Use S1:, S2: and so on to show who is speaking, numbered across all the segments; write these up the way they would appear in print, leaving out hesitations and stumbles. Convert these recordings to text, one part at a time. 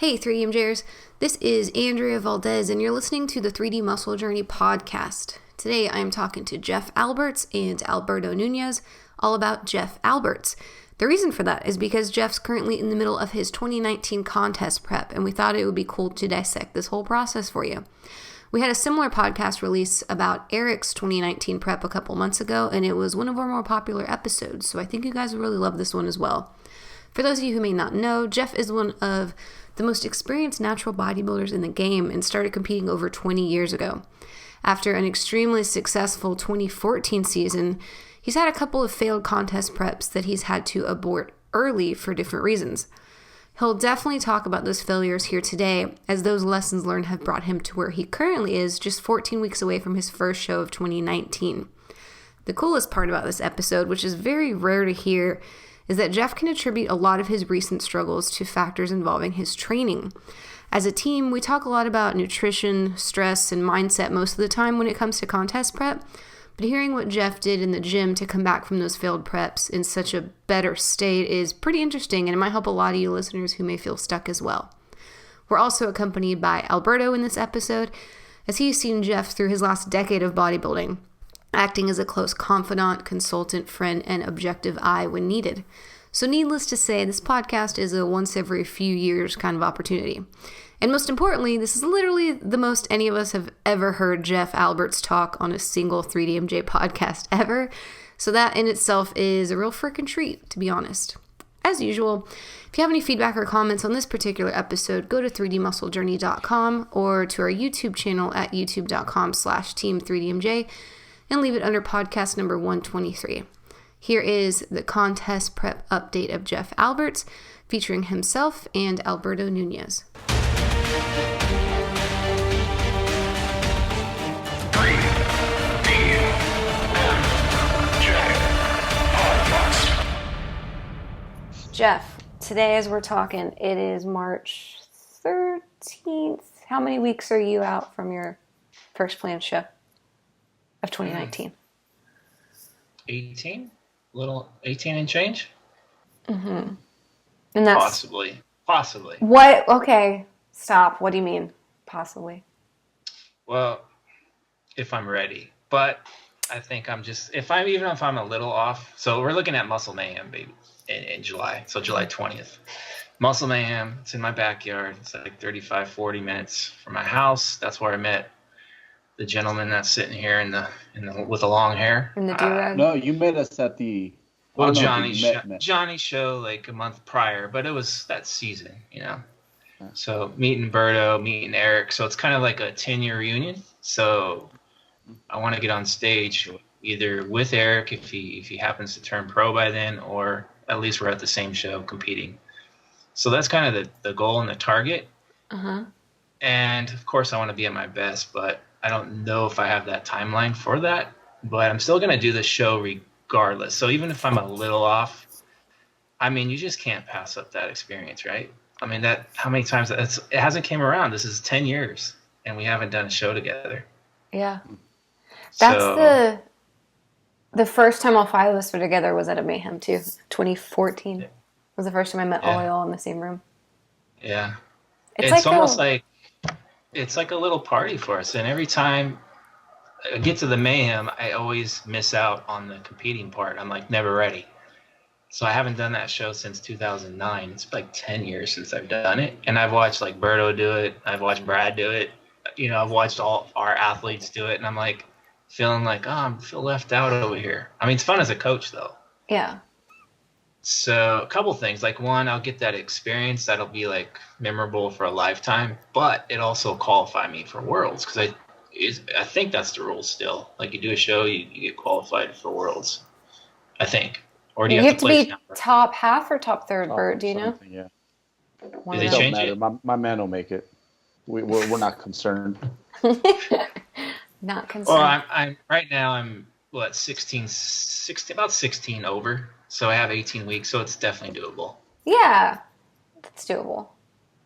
S1: Hey 3DMJers, this is Andrea Valdez and you're listening to the 3D Muscle Journey podcast. Today I am talking to Jeff Alberts and Alberto Nunez all about Jeff Alberts. The reason for that is because Jeff's currently in the middle of his 2019 contest prep and we thought it would be cool to dissect this whole process for you. We had a similar podcast release about Eric's 2019 prep a couple months ago and it was one of our more popular episodes, so I think you guys will really love this one as well. For those of you who may not know, Jeff is one of the most experienced natural bodybuilders in the game and started competing over 20 years ago. After an extremely successful 2014 season, he's had a couple of failed contest preps that he's had to abort early for different reasons. He'll definitely talk about those failures here today, as those lessons learned have brought him to where he currently is, just 14 weeks away from his first show of 2019. The coolest part about this episode, which is very rare to hear, is that Jeff can attribute a lot of his recent struggles to factors involving his training. As a team, we talk a lot about nutrition, stress, and mindset most of the time when it comes to contest prep, but hearing what Jeff did in the gym to come back from those failed preps in such a better state is pretty interesting, and it might help a lot of you listeners who may feel stuck as well. We're also accompanied by Alberto in this episode, as he's seen Jeff through his last decade of bodybuilding, acting as a close confidant, consultant, friend, and objective eye when needed. So needless to say, this podcast is a once every few years kind of opportunity. And most importantly, this is literally the most any of us have ever heard Jeff Alberts talk on a single 3DMJ podcast ever. So that in itself is a real freaking treat, to be honest. As usual, if you have any feedback or comments on this particular episode, go to 3dmusclejourney.com or to our YouTube channel at youtube.com/team3DMJ and leave it under podcast number 123. Here is the contest prep update of Jeff Alberts, featuring himself and Alberto Nunez. Jeff, today as we're talking, it is March 13th. How many weeks are you out from your first planned show of 2019?
S2: 18? Little 18 and change?
S1: Mm-hmm. And that's
S2: Possibly.
S1: What? Okay, stop. What do you mean, possibly?
S2: Well, if I'm ready. But I think I'm just, if I'm a little off. So we're looking at Muscle Mayhem, baby, in July. So July 20th. Muscle Mayhem, it's in my backyard. It's like 35, 40 minutes from my house. That's where I met the gentleman that's sitting here in the with the long hair.
S1: In the do-rag?
S3: No, you met us at the...
S2: Johnny's show like a month prior, but it was that season, you know. Yeah. So meeting Alberto, meeting Eric. So it's kind of like a 10-year reunion. So I want to get on stage either with Eric if he happens to turn pro by then, or at least we're at the same show competing. So that's kind of the goal and the target.
S1: Uh-huh.
S2: And of course I want to be at my best, but I don't know if I have that timeline for that. But I'm still going to do the show regardless. So even if I'm a little off, I mean, you just can't pass up that experience, right? I mean, how many times it hasn't came around. This is 10 years and we haven't done a show together.
S1: Yeah. That's the first time all five of us were together was at a Mayhem too. 2014 was the first time I met all y'all in the same room.
S2: Yeah. It's almost like it's like a little party for us. And every time I get to the Mayhem, I always miss out on the competing part. I'm like never ready. So I haven't done that show since 2009. It's like 10 years since I've done it. And I've watched like Berto do it. I've watched Brad do it. You know, I've watched all our athletes do it. And I'm like feeling like, I feel left out over here. I mean, it's fun as a coach though.
S1: Yeah.
S2: So a couple things. Like one, I'll get that experience that'll be like memorable for a lifetime. But it also qualify me for Worlds because I think that's the rule still. Like you do a show, you get qualified for Worlds, I think. Or do you have to
S1: be
S2: number?
S1: Top half or top third, Bert? Do you know?
S3: Yeah.
S2: Do they
S3: it don't
S2: change
S3: matter.
S2: it?
S3: My man will make it. We're not concerned.
S1: Not concerned.
S2: Well, I'm right now. I'm 16 about 16 over. So I have 18 weeks. So it's definitely doable.
S1: Yeah, it's doable.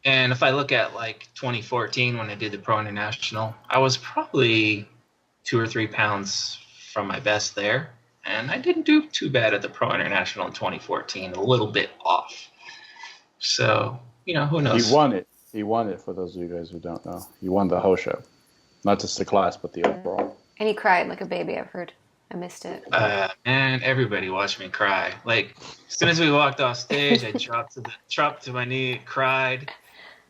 S2: And if I look at like 2014 when I did the Pro International, I was probably 2 or 3 pounds from my best there. And I didn't do too bad at the Pro International in 2014, a little bit off. So, you know, who knows?
S3: He won it. He won it, for those of you guys who don't know. He won the whole show. Not just the class, but the overall.
S1: And he cried like a baby, I've heard. I missed it.
S2: Man, everybody watched me cry. Like, as soon as we walked off stage, I dropped to my knee, cried.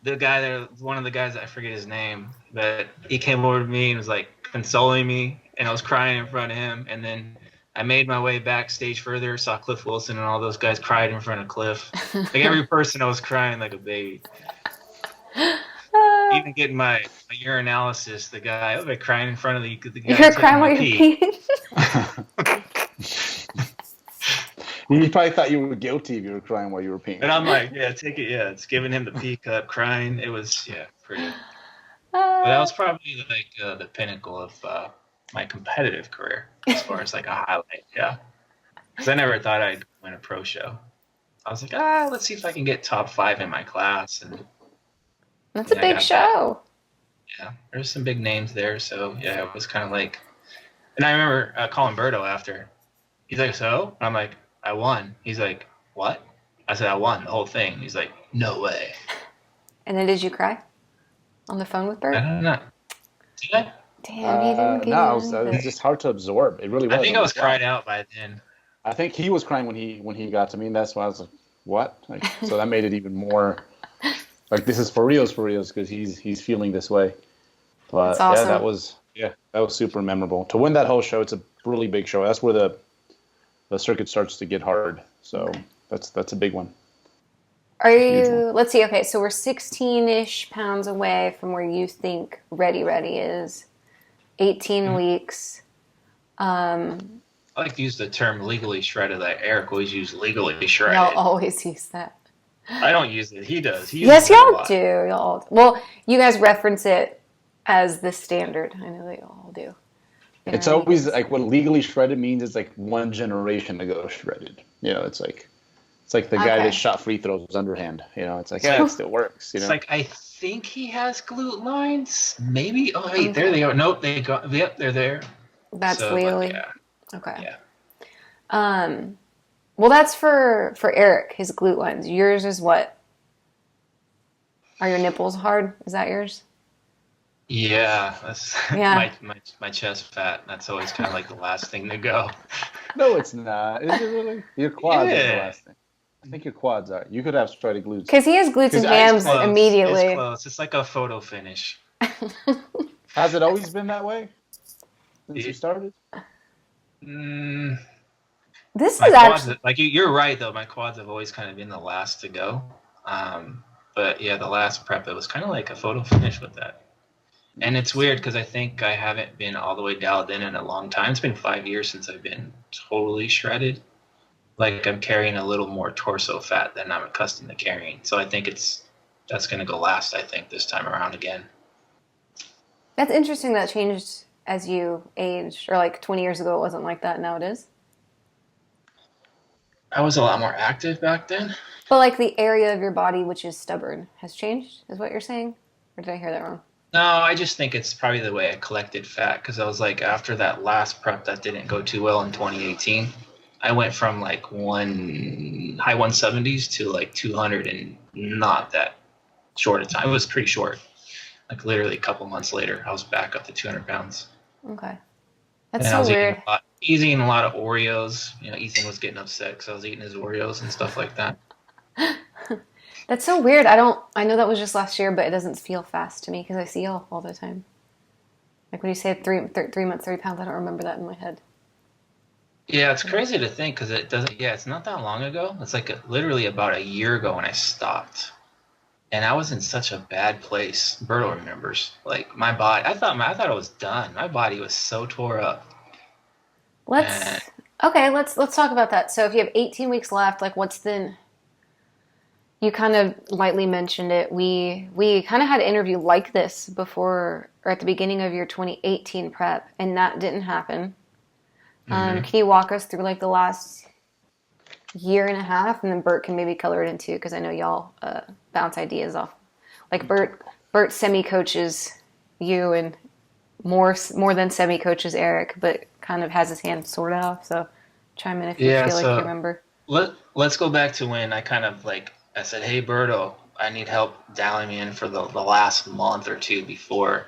S2: The guy there, one of the guys, I forget his name, but he came over to me and was like consoling me, and I was crying in front of him. And then I made my way backstage further, saw Cliff Wilson and all those guys cried in front of Cliff. Like every person, I was crying like a baby. Even getting my urinalysis, the guy, I was like crying in front of the guy.
S1: You're crying while you're peeing?
S3: He probably thought you were guilty if you were crying while you were peeing.
S2: And I'm like, yeah, take it. Yeah, it's giving him the pee cup, crying. It was, pretty. But that was probably like the pinnacle of my competitive career as far as like a highlight. Yeah. Because I never thought I'd win a pro show. I was like, let's see if I can get top 5 in my class. And
S1: that's a big show.
S2: Yeah, there's some big names there. So, yeah, it was kind of like, and I remember calling Alberto after. He's like, so? I'm like, I won. He's like, what? I said, I won the whole thing. He's like, no way.
S1: And then did you cry on the phone with Bert?
S2: I don't know. Did I?
S1: Damn, he didn't get
S3: No, it was just hard to absorb. It really was.
S2: I think I was cried out by then.
S3: I think he was crying when he got to me, and that's why I was like, what? Like, so that made it even more like, this is for reals, because he's feeling this way. But
S1: that's awesome.
S3: that was super memorable. To win that whole show, it's a really big show. That's where the circuit starts to get hard. So that's a big one.
S1: Are you, let's see, okay, so we're 16-ish pounds away from where you think ready is. 18 weeks.
S2: I like to use the term legally shredded. That Eric always used legally shredded.
S1: Y'all always use that.
S2: I don't use it. He does.
S1: Yes, y'all do. Well, you guys reference it as the standard. I know they all do.
S3: It's always like what legally shredded means is like one generation ago shredded. It's like the guy that shot free throws underhand. It's like, it still works.
S2: It's like, I think he has glute lines. Maybe. Oh, wait, there they go. Nope, they're there.
S1: That's legally.
S2: Yeah.
S1: Okay. Yeah. Well, that's for Eric, his glute lines. Yours is what? Are your nipples hard? Is that yours?
S2: Yeah, that's my chest fat. That's always kind of like the last thing to go.
S3: No, it's not. Is it really? Your quads are the last thing. I think your quads are. You could have shredded glutes.
S1: Because he has glutes and hams immediately.
S2: It's close. It's like a photo finish.
S3: Has it always been that way since you started?
S1: This is actually...
S2: Like, you're right, though. My quads have always kind of been the last to go. But, yeah, the last prep, it was kind of like a photo finish with that. And it's weird because I think I haven't been all the way dialed in a long time. It's been 5 years since I've been totally shredded. Like, I'm carrying a little more torso fat than I'm accustomed to carrying. So I think that's going to go last, I think, this time around again.
S1: That's interesting that changed as you aged. Or, like, 20 years ago, it wasn't like that. Now it is.
S2: I was a lot more active back then.
S1: But, like, the area of your body, which is stubborn, has changed, is what you're saying? Or did I hear that wrong?
S2: No, I just think it's probably the way I collected fat. Because I was like, after that last prep that didn't go too well in 2018, I went from like high 170s to like 200 in not that short a time. It was pretty short. Like literally a couple months later, I was back up to 200 pounds.
S1: Okay. That's so weird.
S2: Eating a lot of Oreos. Ethan was getting upset because I was eating his Oreos and stuff like that.
S1: That's so weird. I know that was just last year, but it doesn't feel fast to me because I see y'all all the time. Like when you say 3 months, 30 pounds, I don't remember that in my head.
S2: Yeah, it's crazy to think because it's not that long ago. It's like literally about a year ago when I stopped. And I was in such a bad place. Berto remembers. Like my body, I thought I was done. My body was so tore up.
S1: Let's talk about that. So if you have 18 weeks left, like what's then? You kind of lightly mentioned it. We kind of had an interview like this before or at the beginning of your 2018 prep, and that didn't happen. Can you walk us through like the last year and a half, and then Bert can maybe color it in too, because I know y'all bounce ideas off. Like Bert semi-coaches you, and more than semi-coaches Eric, but kind of has his hand sort of off. So chime in if you feel like you remember.
S2: Let's go back to when I kind of like I said, hey Berto, I need help dialing me in for the last month or two before.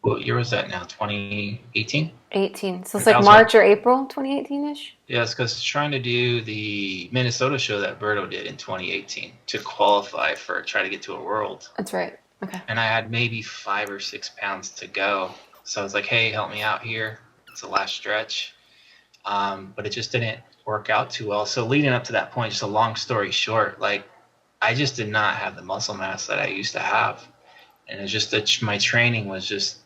S2: What year was that now? 2018?
S1: 18. So it's like March or April 2018-ish?
S2: Yeah, it's because trying to do the Minnesota show that Alberto did in 2018 to qualify try to get to a world.
S1: That's right. Okay.
S2: And I had maybe 5 or 6 pounds to go. So I was like, hey, help me out here. It's the last stretch. But it just didn't work out too well. So leading up to that point, just a long story short, like I just did not have the muscle mass that I used to have. And it's just that my training was just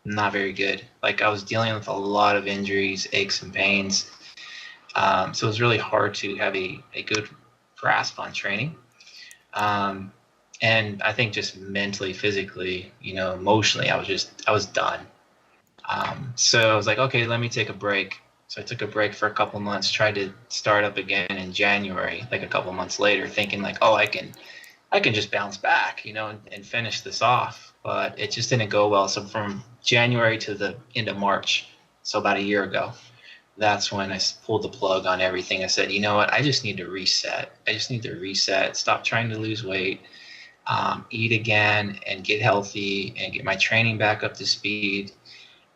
S2: not very good. Like I was dealing with a lot of injuries, aches and pains. So it was really hard to have a good grasp on training. And I think just mentally, physically, emotionally, I was done. So I was like, okay, let me take a break. So I took a break for a couple months, tried to start up again in January, like a couple months later, thinking like, oh, I can just bounce back, and finish this off. But it just didn't go well. So from January to the end of March, so about a year ago, that's when I pulled the plug on everything. I said, you know what? I just need to reset. Stop trying to lose weight, eat again and get healthy and get my training back up to speed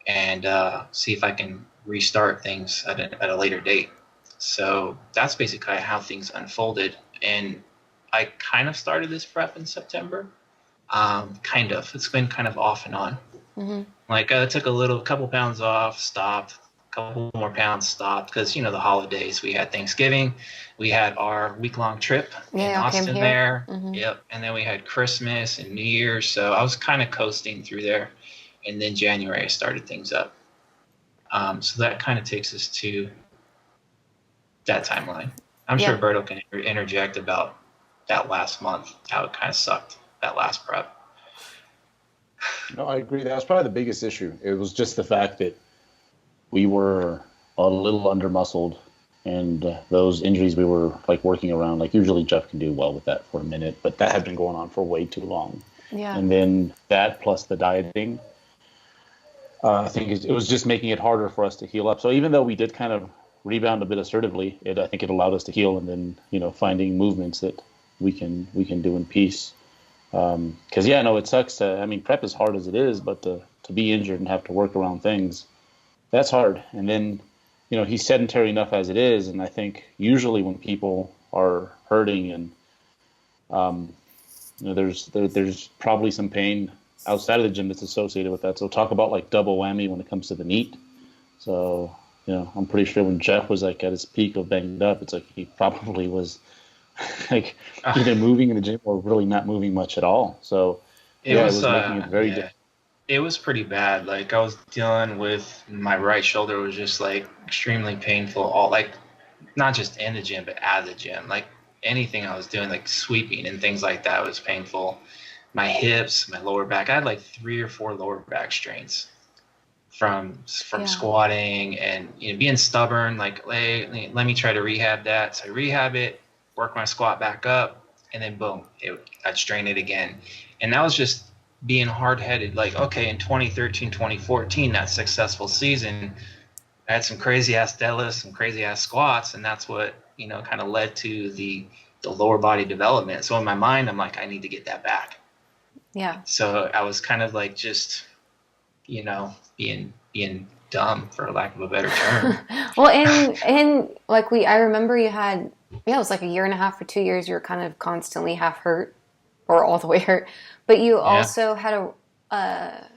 S2: and see if I can restart things at a later date. So that's basically how things unfolded. And I kind of started this prep in September. It's been kind of off and on. Mm-hmm. Like I took a couple pounds off, stopped, a couple more pounds, stopped, because the holidays. We had Thanksgiving, we had our week-long trip in Austin there. Mm-hmm. Yep. And then we had Christmas and New Year's. So I was kind of coasting through there. And then January I started things up. So that kind of takes us to that timeline. I'm sure Alberto can interject about that last month, how it kind of sucked, that last prep.
S3: No, I agree. That was probably the biggest issue. It was just the fact that we were a little under-muscled, and those injuries we were like working around. Like usually Jeff can do well with that for a minute, but that had been going on for way too long. Yeah. And then that plus the dieting, I think it was just making it harder for us to heal up. So even though we did kind of rebound a bit assertively, I think it allowed us to heal, and then finding movements that we can do in peace. Because it sucks. Prep is hard as it is, but to be injured and have to work around things, that's hard. And then he's sedentary enough as it is, and I think usually when people are hurting and there's probably some pain outside of the gym that's associated with that. So talk about like double whammy when it comes to the NEAT. So I'm pretty sure when Jeff was like at his peak of banged up, it's like he probably was like either moving in the gym or really not moving much at all. So it was making it very difficult.
S2: It was pretty bad. Like I was dealing with my right shoulder was just like extremely painful, all like not just in the gym but at the gym. Like anything I was doing, like sweeping and things like that, was painful. My hips, my lower back, I had like 3 or 4 lower back strains from squatting and being stubborn. Like, hey, let me try to rehab that. So I rehab it, work my squat back up, and then boom, I'd strain it again. And that was just being hard-headed. Like, okay, in 2013, 2014, that successful season, I had some crazy-ass deadlifts, some crazy-ass squats, and that's what, kind of led to the lower body development. So in my mind, I'm like, I need to get that back.
S1: Yeah.
S2: So I was kind of like just, being dumb, for lack of a better term.
S1: Well, and like I remember you had, it was like a year and a half or 2 years, you were kind of constantly half hurt or all the way hurt, but you also had a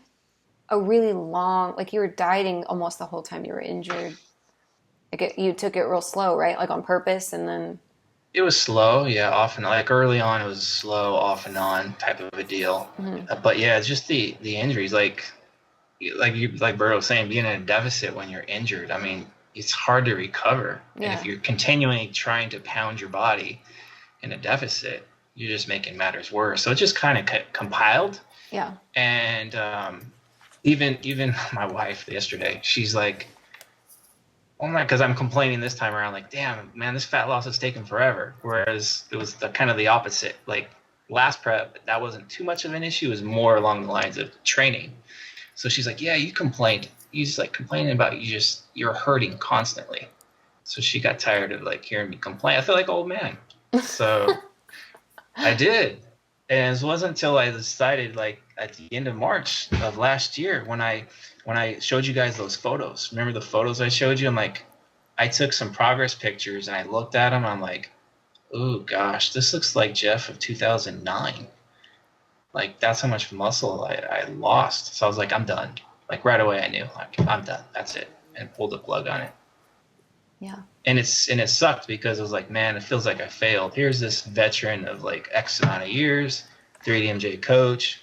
S1: really long, like you were dieting almost the whole time you were injured. Like you took it real slow, right? Like on purpose, and then.
S2: It was slow, off and on. Like early on, it was slow, off and on type of a deal. Mm-hmm. But it's just the injuries. Like Bert was saying, being in a deficit when you're injured. I mean, it's hard to recover. Yeah. And if you're continually trying to pound your body in a deficit, you're just making matters worse. So it just kind of compiled.
S1: Yeah.
S2: And even my wife yesterday, she's like, oh my, because I'm complaining this time around, like, damn, man, this fat loss is taking forever. Whereas it was kind of the opposite. Like last prep, that wasn't too much of an issue. It was more along the lines of training. So she's like, yeah, you complained. You just like complaining about you're hurting constantly. So she got tired of like hearing me complain. I feel like old man. So I did. And it wasn't until I decided, like at the end of March of last year, when I showed you guys those photos. Remember the photos I showed you? I'm like, I took some progress pictures and I looked at them. I'm like, oh gosh, this looks like Jeff of 2009. Like that's how much muscle I lost. So I was like, I'm done. Like right away, I knew, like I'm done. That's it, and pulled the plug on it.
S1: Yeah.
S2: And it sucked because it was like, man, it feels like I failed. Here's this veteran of like X amount of years, 3DMJ coach,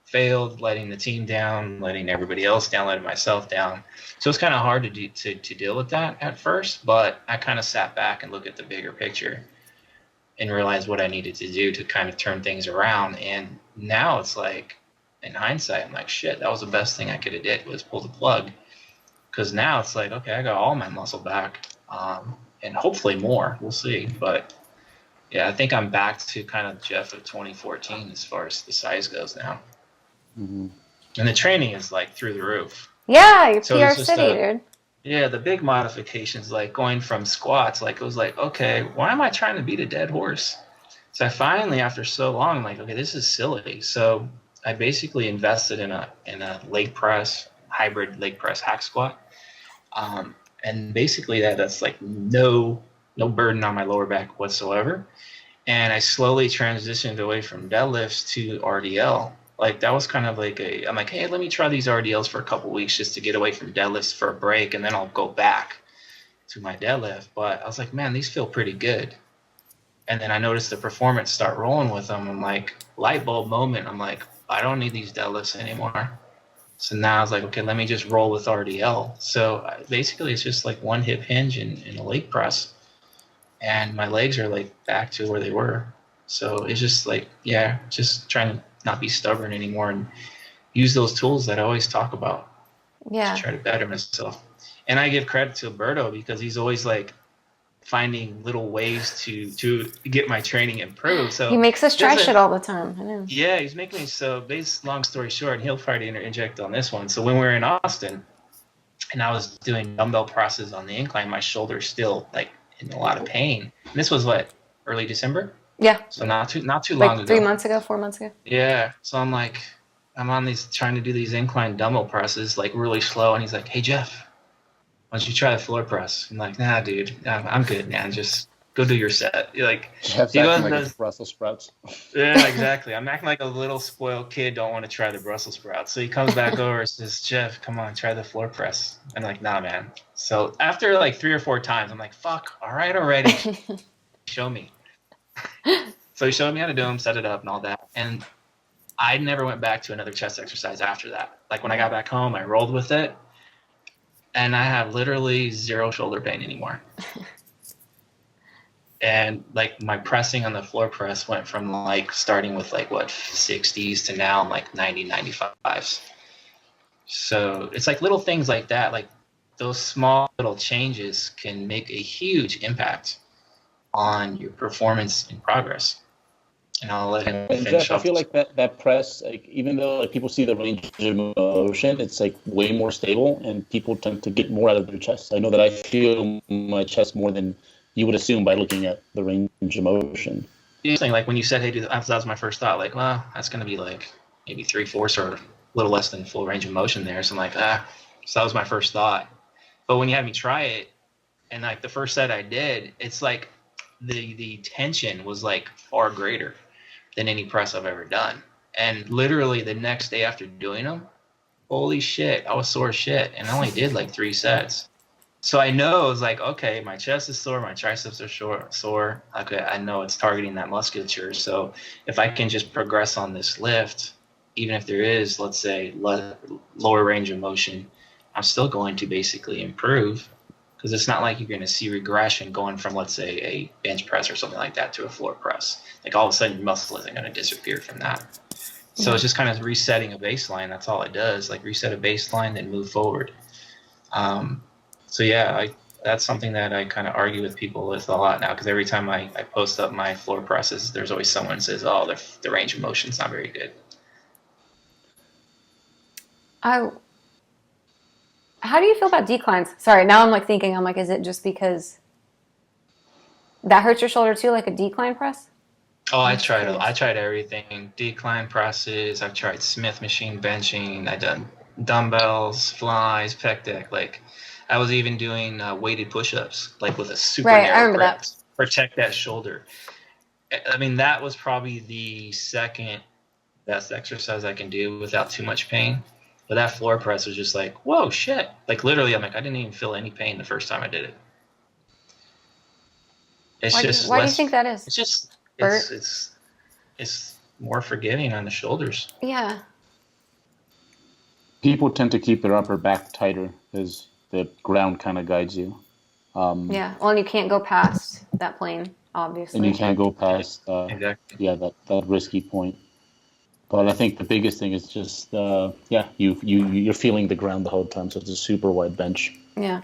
S2: failed, letting the team down, letting everybody else down, letting myself down. So it's kind of hard to deal with that at first, but I kind of sat back and looked at the bigger picture and realized what I needed to do to kind of turn things around. And now it's like, in hindsight, I'm like, shit, that was the best thing I could have did was pull the plug. Because now it's like, okay, I got all my muscle back, and hopefully more. We'll see. But yeah, I think I'm back to kind of Jeff of 2014 as far as the size goes now.
S3: Mm-hmm.
S2: And the training is like through the roof.
S1: Yeah, you're PR City, dude.
S2: Yeah, the big modifications, like going from squats, like it was like, okay, why am I trying to beat a dead horse? So I finally, after so long, I'm like, okay, this is silly. So I basically invested in a leg press, hybrid leg press hack squat. And basically that's like no burden on my lower back whatsoever. And I slowly transitioned away from deadlifts to RDL. Like that was kind of like I'm like, hey, let me try these RDLs for a couple weeks just to get away from deadlifts for a break, and then I'll go back to my deadlift. But I was like, man, these feel pretty good. And then I noticed the performance start rolling with them. I'm like, light bulb moment. I'm like, I don't need these deadlifts anymore. So now I was like, okay, let me just roll with RDL. So basically it's just like one hip hinge and a leg press. And my legs are like back to where they were. So it's just like, yeah, just trying to not be stubborn anymore and use those tools that I always talk about.
S1: Yeah.
S2: To try to better myself. And I give credit to Alberto because he's always like finding little ways to get my training improved. So
S1: he makes us try shit all the time. I know.
S2: Yeah, he's making me so. Long story short, and he'll try to interject on this one. So when we were in Austin, and I was doing dumbbell presses on the incline, my shoulder's still like in a lot of pain. And this was what, early December?
S1: Yeah.
S2: So not too long ago.
S1: 3 months ago, 4 months ago.
S2: Yeah. So I'm like, I'm on these trying to do these incline dumbbell presses like really slow, and he's like, hey Jeff, why don't you try the floor press? I'm like, nah, dude, I'm good, man. Just go do your set. You're like,
S3: Jeff's acting like Brussels sprouts.
S2: Yeah, exactly. I'm acting like a little spoiled kid, don't want to try the Brussels sprouts. So he comes back over and says, Jeff, come on, try the floor press. I'm like, nah, man. So after like 3 or 4 times, I'm like, fuck, all right already. Show me. So he showed me how to do them, set it up and all that. And I never went back to another chest exercise after that. Like when I got back home, I rolled with it. And I have literally 0 shoulder pain anymore. And like my pressing on the floor press went from like starting with like what 60s to now I'm like 90, 95s. So it's like little things like that. Like those small little changes can make a huge impact on your performance and progress. And I'll let him finish.
S3: Jeff, I feel like that press, like even though like people see the range of motion, it's like way more stable, and people tend to get more out of their chest. I know that I feel my chest more than you would assume by looking at the range of motion.
S2: Like when you said, hey, dude, that was my first thought. Like, well, that's going to be like maybe 3/4 or a little less than full range of motion there. So I'm like, so that was my first thought. But when you had me try it, and like the first set I did, it's like the tension was like far greater than any press I've ever done. And literally the next day after doing them, holy shit, I was sore as shit. And I only did like 3 sets. So I know it's like, okay, my chest is sore, my triceps are sore. Okay, I know it's targeting that musculature. So if I can just progress on this lift, even if there is, let's say, lower range of motion, I'm still going to basically improve, because it's not like you're going to see regression going from, let's say, a bench press or something like that to a floor press. Like all of a sudden your muscle isn't going to disappear from that. So it's just kind of resetting a baseline. That's all it does. Like reset a baseline, then move forward. So yeah, that's something that I kind of argue with people with a lot now, because every time I post up my floor presses, there's always someone who says, oh, the range of motion's not very good.
S1: How do you feel about declines? Sorry, now I'm like thinking, I'm like, is it just because that hurts your shoulder too, like a decline press?
S2: Oh, I tried everything. Decline presses. I've tried Smith machine benching. I've done dumbbells, flies, pec deck. Like, I was even doing weighted push-ups, like with a super
S1: Right, I
S2: narrow
S1: remember
S2: grip,
S1: that.
S2: protect that shoulder. I mean, that was probably the second best exercise I can do without too much pain. But that floor press was just like, whoa, shit. Like, literally, I'm like, I didn't even feel any pain the first time I did it. It's just
S1: Why do you
S2: less.
S1: think that is?
S2: It's just
S1: Bert?
S2: it's more forgiving on the shoulders.
S1: Yeah.
S3: People tend to keep their upper back tighter as the ground kind of guides you.
S1: Yeah. Well, and you can't go past that plane, obviously.
S3: And you can't go past,
S2: Exactly.
S3: that risky point. But I think the biggest thing is just, you're feeling the ground the whole time, so it's a super wide bench.
S1: Yeah.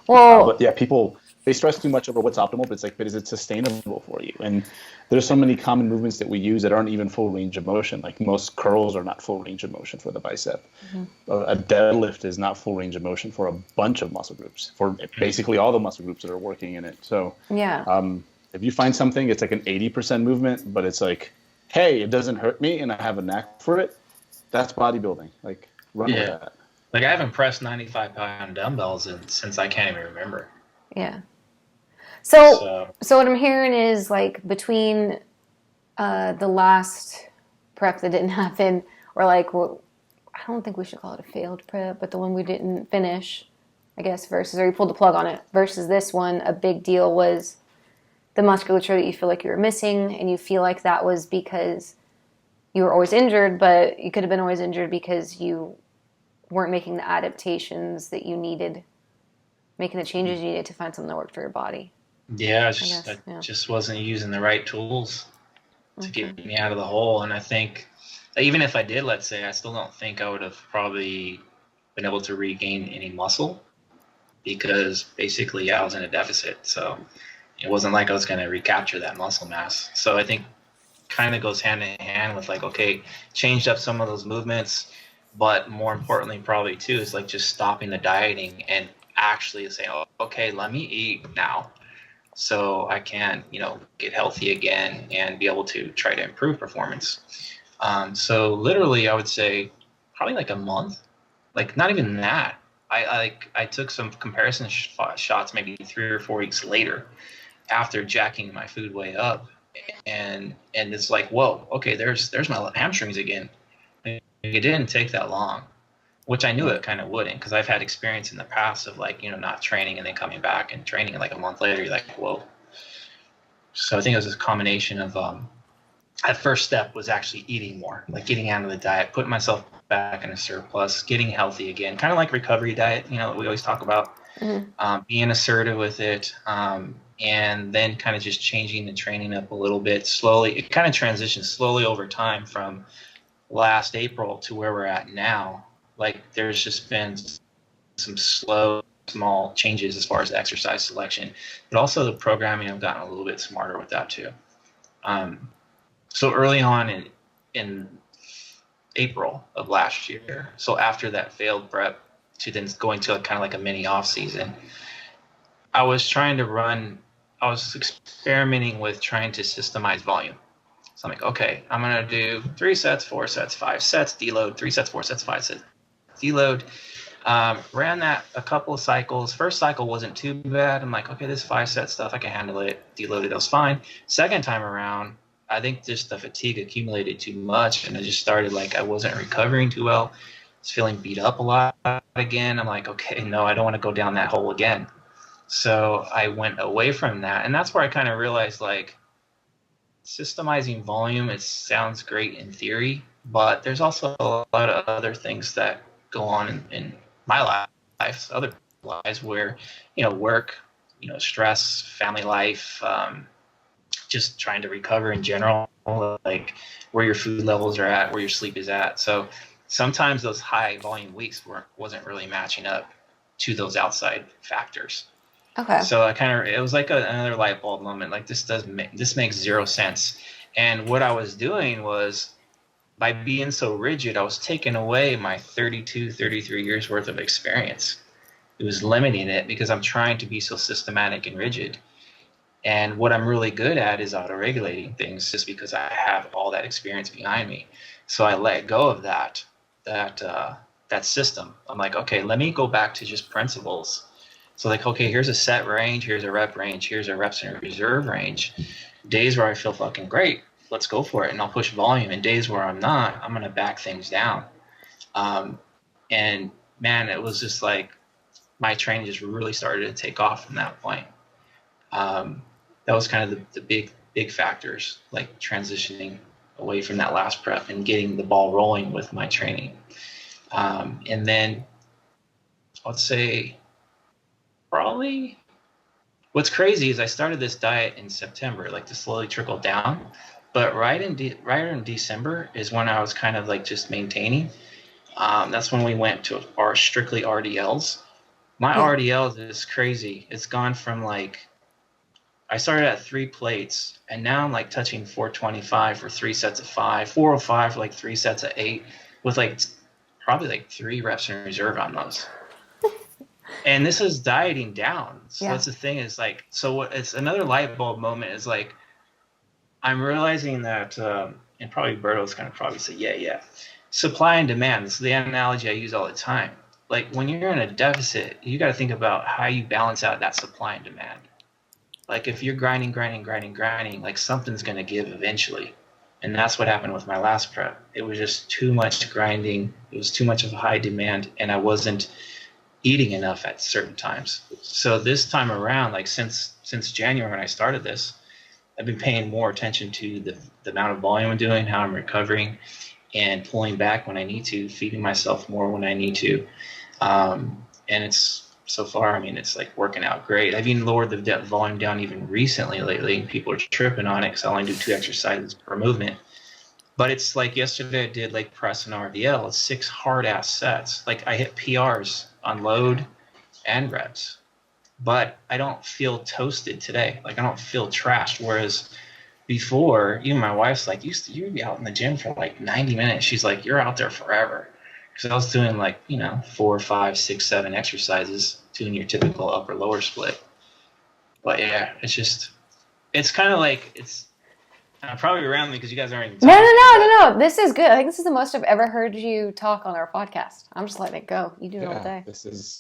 S1: Well,
S3: but yeah, people, they stress too much over what's optimal, but it's like, but is it sustainable for you? And there's so many common movements that we use that aren't even full range of motion. Like most curls are not full range of motion for the bicep. A deadlift is not full range of motion for a bunch of muscle groups, for basically all the muscle groups that are working in it. So
S1: yeah.
S3: if you find something, it's like an 80% movement, but it's like, hey, it doesn't hurt me and I have a knack for it, that's bodybuilding. Like, run with that.
S2: Like, I haven't pressed 95-pound dumbbells since I can't even remember.
S1: Yeah. So what I'm hearing is, like, between the last prep that didn't happen, or like, I don't think we should call it a failed prep, but the one we didn't finish, I guess, versus, or you pulled the plug on it, versus this one, a big deal was the musculature that you feel like you were missing, and you feel like that was because you were always injured, but you could have been always injured because you weren't making the adaptations that you needed, making the changes you needed to find something that worked for your body.
S2: Yeah, I just wasn't using the right tools to get me out of the hole. And I think even if I did, let's say, I still don't think I would have probably been able to regain any muscle, because basically I was in a deficit. So it wasn't like I was going to recapture that muscle mass. So I think kind of goes hand in hand with, like, okay, changed up some of those movements, but more importantly probably too is like just stopping the dieting and actually saying, oh, okay, let me eat now so I can, get healthy again and be able to try to improve performance. So literally I would say probably like a month, like not even that. I took some comparison shots maybe 3 or 4 weeks later after jacking my food way up, and it's like, whoa, okay, there's my hamstrings again. It didn't take that long, which I knew it kind of wouldn't, because I've had experience in the past of, like, not training and then coming back and training, and like a month later you're like, whoa. So I think it was a combination of that first step was actually eating more, like getting out of the diet, putting myself back in a surplus, getting healthy again, kind of like recovery diet, that we always talk about. Being assertive with it, and then kind of just changing the training up a little bit slowly. It kind of transitions slowly over time from last April to where we're at now. Like, there's just been some small changes as far as exercise selection, but also the programming, I've gotten a little bit smarter with that too. So early on in April of last year, so after that failed prep to then going to kind of like a mini off season, I was experimenting with trying to systemize volume. So I'm like, okay, I'm going to do 3 sets, 4 sets, 5 sets, deload, 3 sets, 4 sets, 5 sets, deload. Ran that a couple of cycles. First cycle wasn't too bad. I'm like, okay, this 5-set stuff, I can handle it. Deloaded, that was fine. Second time around, I think just the fatigue accumulated too much, and I just started, like, I wasn't recovering too well. I was feeling beat up a lot again. I'm like, okay, no, I don't want to go down that hole again. So I went away from that, and that's where I kind of realized, like, systemizing volume, it sounds great in theory, but there's also a lot of other things that go on in my life, other lives, where, work, stress, family life, just trying to recover in general, like where your food levels are at, where your sleep is at. So sometimes those high volume weeks wasn't really matching up to those outside factors.
S1: Okay.
S2: So it was like another light bulb moment. Like, this makes zero sense. And what I was doing was, by being so rigid, I was taking away my 32, 33 years worth of experience. It was limiting it because I'm trying to be so systematic and rigid. And what I'm really good at is auto-regulating things just because I have all that experience behind me. So I let go of that system. I'm like, okay, let me go back to just principles. So like, okay, here's a set range, here's a rep range, here's a reps in reserve range. Days where I feel fucking great, let's go for it. And I'll push volume. And days where I'm not, I'm going to back things down. And man, it was just like my training just really started to take off from that point. That was kind of the big factors, like transitioning away from that last prep and getting the ball rolling with my training. And then I'd say probably what's crazy is I started this diet in September, like to slowly trickle down. But right in December is when I was kind of like just maintaining. That's when we went to our strictly RDLs. My RDLs is crazy. It's gone from like, I started at 3 plates, and now I'm like touching 425 for 3 sets of 5, 405 for like 3 sets of 8, with like probably like 3 reps in reserve on those. And this is dieting down. So that's the thing is like, so what? It's another light bulb moment is like, I'm realizing that, and probably Alberto's going to probably say, yeah. Supply and demand. This is the analogy I use all the time. Like when you're in a deficit, you got to think about how you balance out that supply and demand. Like if you're grinding, like something's going to give eventually. And that's what happened with my last prep. It was just too much grinding. It was too much of a high demand, and I wasn't eating enough at certain times. So this time around, like since January when I started this, I've been paying more attention to the amount of volume I'm doing, how I'm recovering, and pulling back when I need to, feeding myself more when I need to. And it's so far, I mean, it's like working out great. I've even lowered the volume down even recently lately. People are tripping on it because I only do 2 exercises per movement. But it's like yesterday I did like press and RDL, 6 hard-ass sets. Like I hit PRs on load and reps. But I don't feel toasted today. Like I don't feel trashed. Whereas before, even my wife's like, you'd be out in the gym for like 90 minutes. She's like, you're out there forever. Because I was doing like, 4, 5, 6, 7 exercises, doing your typical upper lower split. But yeah, it's kind of like, it's probably around me because you guys aren't even talking.
S1: No. This is good. I think this is the most I've ever heard you talk on our podcast. I'm just letting it go. You do it all day.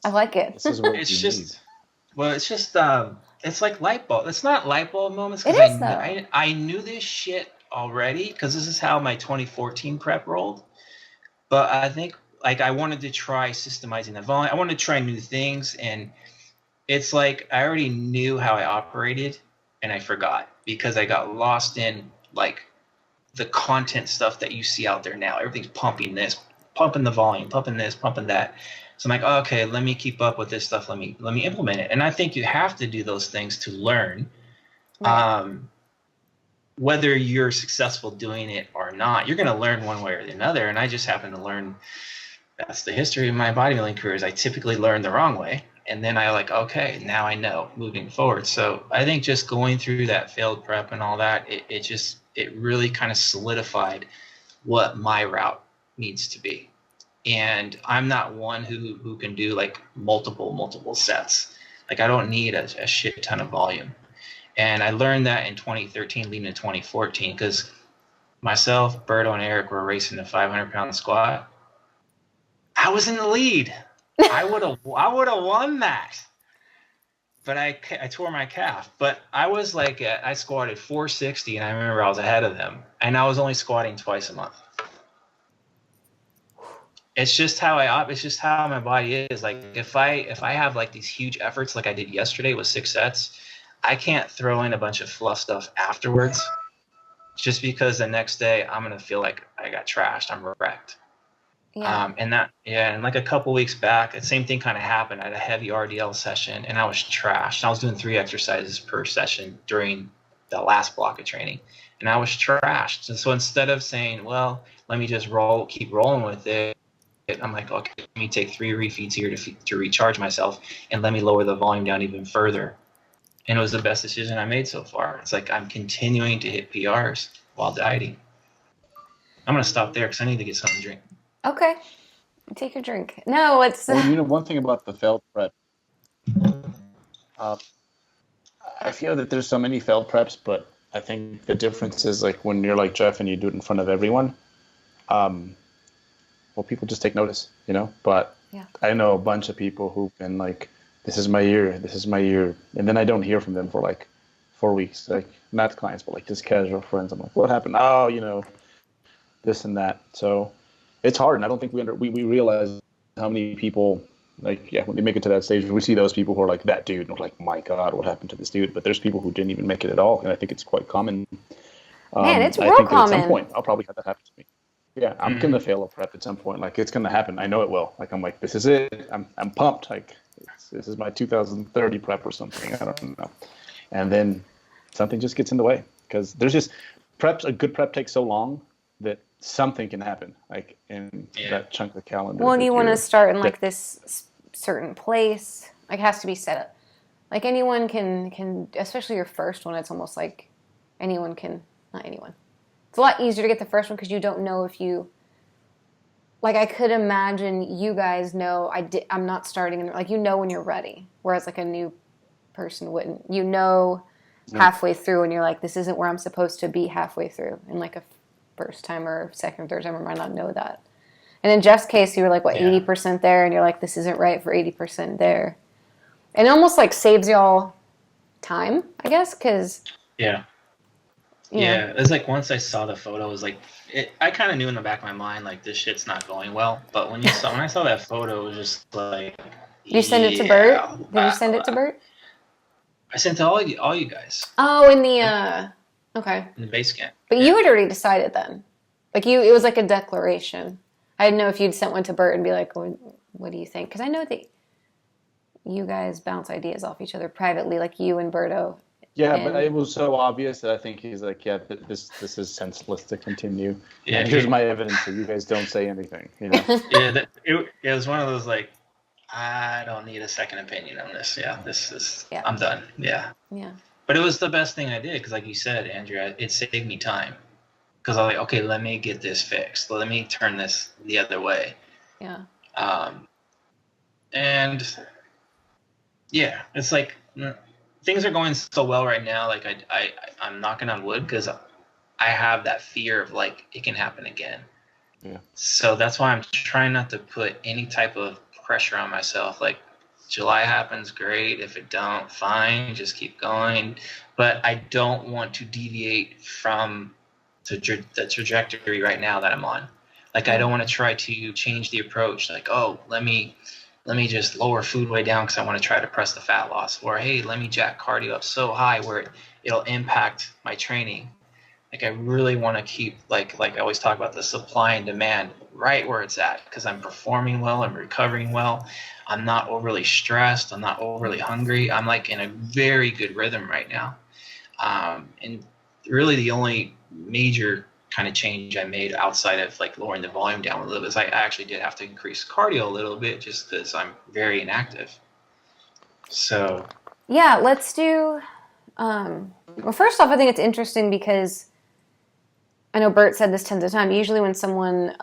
S1: I like it.
S3: This is what
S2: it's just it's like light bulb. It's not light bulb moments
S1: It
S2: because
S1: is, though.
S2: I knew this shit already because this is how my 2014 prep rolled. But I think like I wanted to try systemizing the volume. I wanted to try new things, and it's like I already knew how I operated and I forgot because I got lost in like the content stuff that you see out there now. Everything's pumping this, pumping the volume, pumping this, pumping that. So I'm like, oh, okay, let me keep up with this stuff. Let me implement it. And I think you have to do those things to learn. Right. Whether you're successful doing it or not, you're going to learn one way or another. And I just happen to learn. That's the history of my bodybuilding career. Is I typically learn the wrong way, and then I like, okay, now I know moving forward. So I think just going through that failed prep and all that, it really kind of solidified what my route needs to be. And I'm not one who can do like multiple sets. Like I don't need a shit ton of volume. And I learned that in 2013 leading to 2014 because myself, Berto, and Eric were racing the 500-pound squat. I was in the lead. I would have won that. But I tore my calf. But I was like, I squatted 460, and I remember I was ahead of them. And I was only squatting twice a month. It's just how it's just how my body is. Like if I have like these huge efforts like I did yesterday with 6 sets, I can't throw in a bunch of fluff stuff afterwards just because the next day I'm going to feel like I got trashed. I'm wrecked. Yeah. And like a couple weeks back, the same thing kind of happened. I had a heavy RDL session and I was trashed. I was doing 3 exercises per session during the last block of training and I was trashed. And so instead of saying, well, let me just keep rolling with it, I'm like, okay, let me take 3 refeeds here to recharge myself and let me lower the volume down even further. And it was the best decision I made so far. It's like I'm continuing to hit PRs while dieting. I'm going to stop there because I need to get something to drink.
S1: Okay. Take your drink. No, it's...
S3: Well, one thing about the failed prep, I feel that there's so many failed preps, but I think the difference is like when you're like Jeff and you do it in front of everyone, well, people just take notice, you know. But
S1: yeah.
S3: I know a bunch of people who've been like, this is my year, and then I don't hear from them for like 4 weeks, like not clients, but like just casual friends. I'm like, what happened? Oh, you know, this and that. So it's hard, and I don't think we realize how many people, like, yeah, when they make it to that stage, we see those people who are like that dude, and we're like, my God, what happened to this dude? But there's people who didn't even make it at all, and I think it's quite common.
S1: Man, it's real
S3: I think
S1: common.
S3: At some point, I'll probably have that happen to me. Yeah, I'm gonna fail a prep at some point. Like, it's gonna happen. I know it will. Like, I'm like, this is it. I'm pumped. Like, this is my 2030 prep or something. I don't know. And then something just gets in the way, because there's just preps. A good prep takes so long that something can happen, like in that chunk of the calendar.
S1: Well, and you want to start in like this certain place. Like, it has to be set up. Like, anyone can, especially your first one. It's almost like anyone can. Not anyone. It's a lot easier to get the first one because you don't know if you. Like, I could imagine you guys know I'm not starting, like, you know when you're ready, whereas like a new person wouldn't. You know halfway through, and you're like, this isn't where I'm supposed to be halfway through. And like a first time or second or third timer might not know that. And in Jeff's case, you were like, 80% there, and you're like, this isn't right for 80% there. And it almost like saves y'all time, I guess, because
S2: it's like once I saw the photo, it was like I kind of knew in the back of my mind like this shit's not going well. But when I saw that photo, it was just like.
S1: Did you send it to Bert? Did you send it to Bert?
S2: I sent to all you guys.
S1: Oh, in the okay.
S2: In the base camp.
S1: But you had already decided then. Like, it was like a declaration. I didn't know if you'd sent one to Bert and be like, what do you think? Because I know that you guys bounce ideas off each other privately, like you and Berto.
S3: Yeah, but it was so obvious that I think he's like, yeah, this is senseless to continue. Yeah, and here's my evidence that you guys don't say anything. You know?
S2: It was one of those like, I don't need a second opinion on this. Yeah, I'm done. Yeah.
S1: Yeah.
S2: But it was the best thing I did because, like you said, Andrea, it saved me time. Because I was like, okay, let me get this fixed. Let me turn this the other way.
S1: Yeah.
S2: And yeah, it's like things are going so well right now. Like I'm knocking on wood because I have that fear of like it can happen again.
S3: Yeah.
S2: So that's why I'm trying not to put any type of pressure on myself. Like, July happens, great. If it don't, fine. Just keep going. But I don't want to deviate from the trajectory right now that I'm on. Like, I don't want to try to change the approach. Like, oh, let me just lower food way down because I want to try to press the fat loss. Or, hey, let me jack cardio up so high where it'll impact my training. Like, I really want to keep, like I always talk about, the supply and demand right where it's at, because I'm performing well, I'm recovering well, I'm not overly stressed, I'm not overly hungry. I'm like in a very good rhythm right now. And really the only major kind of change I made outside of like lowering the volume down a little bit is I actually did have to increase cardio a little bit just because I'm very inactive. So
S1: yeah, let's do well, first off, I think it's interesting because I know Bert said this tons of times. Usually when someone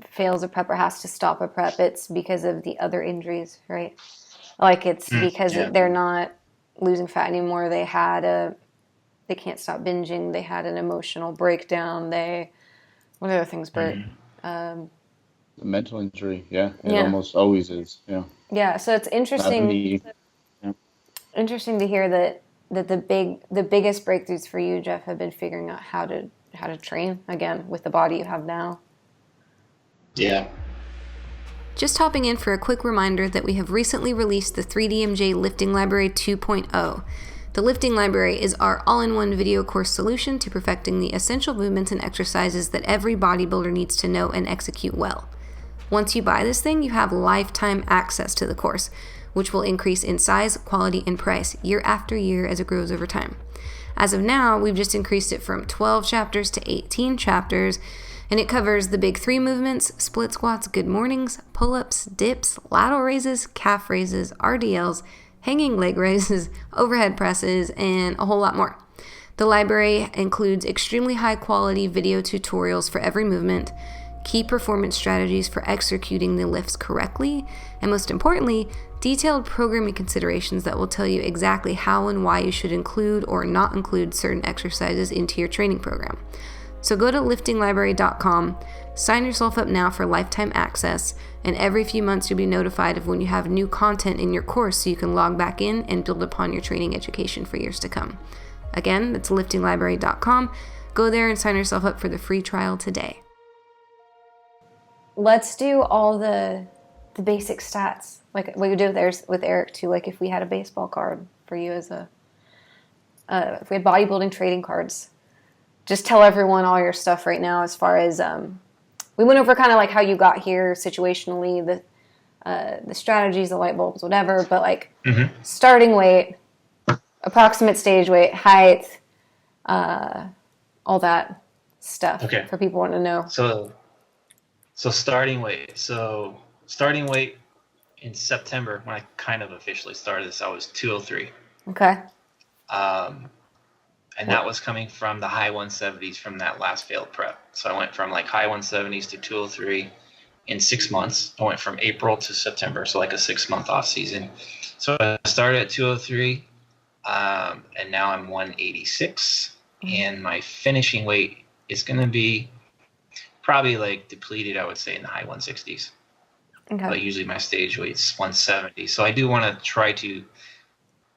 S1: fails a prep or has to stop a prep, it's because of the other injuries, right? Like, it's because they're not losing fat anymore. They can't stop binging. They had an emotional breakdown. What other things, Bert?
S3: Mental injury, it almost always is. Yeah.
S1: Yeah. So it's interesting. Interesting to hear that the biggest breakthroughs for you, Jeff, have been figuring out how to train again with the body you have now.
S2: Yeah.
S1: Just hopping in for a quick reminder that we have recently released the 3DMJ Lifting Library 2.0. The Lifting Library is our all-in-one video course solution to perfecting the essential movements and exercises that every bodybuilder needs to know and execute well. Once you buy this thing, you have lifetime access to the course, which will increase in size, quality, and price year after year as it grows over time. As of now, we've just increased it from 12 chapters to 18 chapters, and it covers the big 3 movements: split squats, good mornings, pull-ups, dips, lateral raises, calf raises, RDLs, hanging leg raises, overhead presses, and a whole lot more. The library includes extremely high-quality video tutorials for every movement, key performance strategies for executing the lifts correctly, and most importantly, detailed programming considerations that will tell you exactly how and why you should include or not include certain exercises into your training program. So go to liftinglibrary.com, sign yourself up now for lifetime access, and every few months you'll be notified of when you have new content in your course so you can log back in and build upon your training education for years to come. Again, that's liftinglibrary.com. Go there and sign yourself up for the free trial today. Let's do all the basic stats, like we do with Eric too. Like if we had a baseball card for you as if we had bodybuilding trading cards, just tell everyone all your stuff right now. As far as we went over kind of like how you got here situationally, the strategies, the light bulbs, whatever. But like starting weight, approximate stage weight, height, all that stuff. Okay. For people wanting to know.
S2: So starting weight. So starting weight in September, when I kind of officially started this, I was 203.
S1: Okay.
S2: And that was coming from the high 170s from that last failed prep. So I went from like high 170s to 203 in 6 months. I went from April to September, so like a 6-month off season. So I started at 203, and now I'm 186. And my finishing weight is going to be probably like depleted, I would say, in the high 160s. Okay. But usually my stage weight's 170. So I do want to try to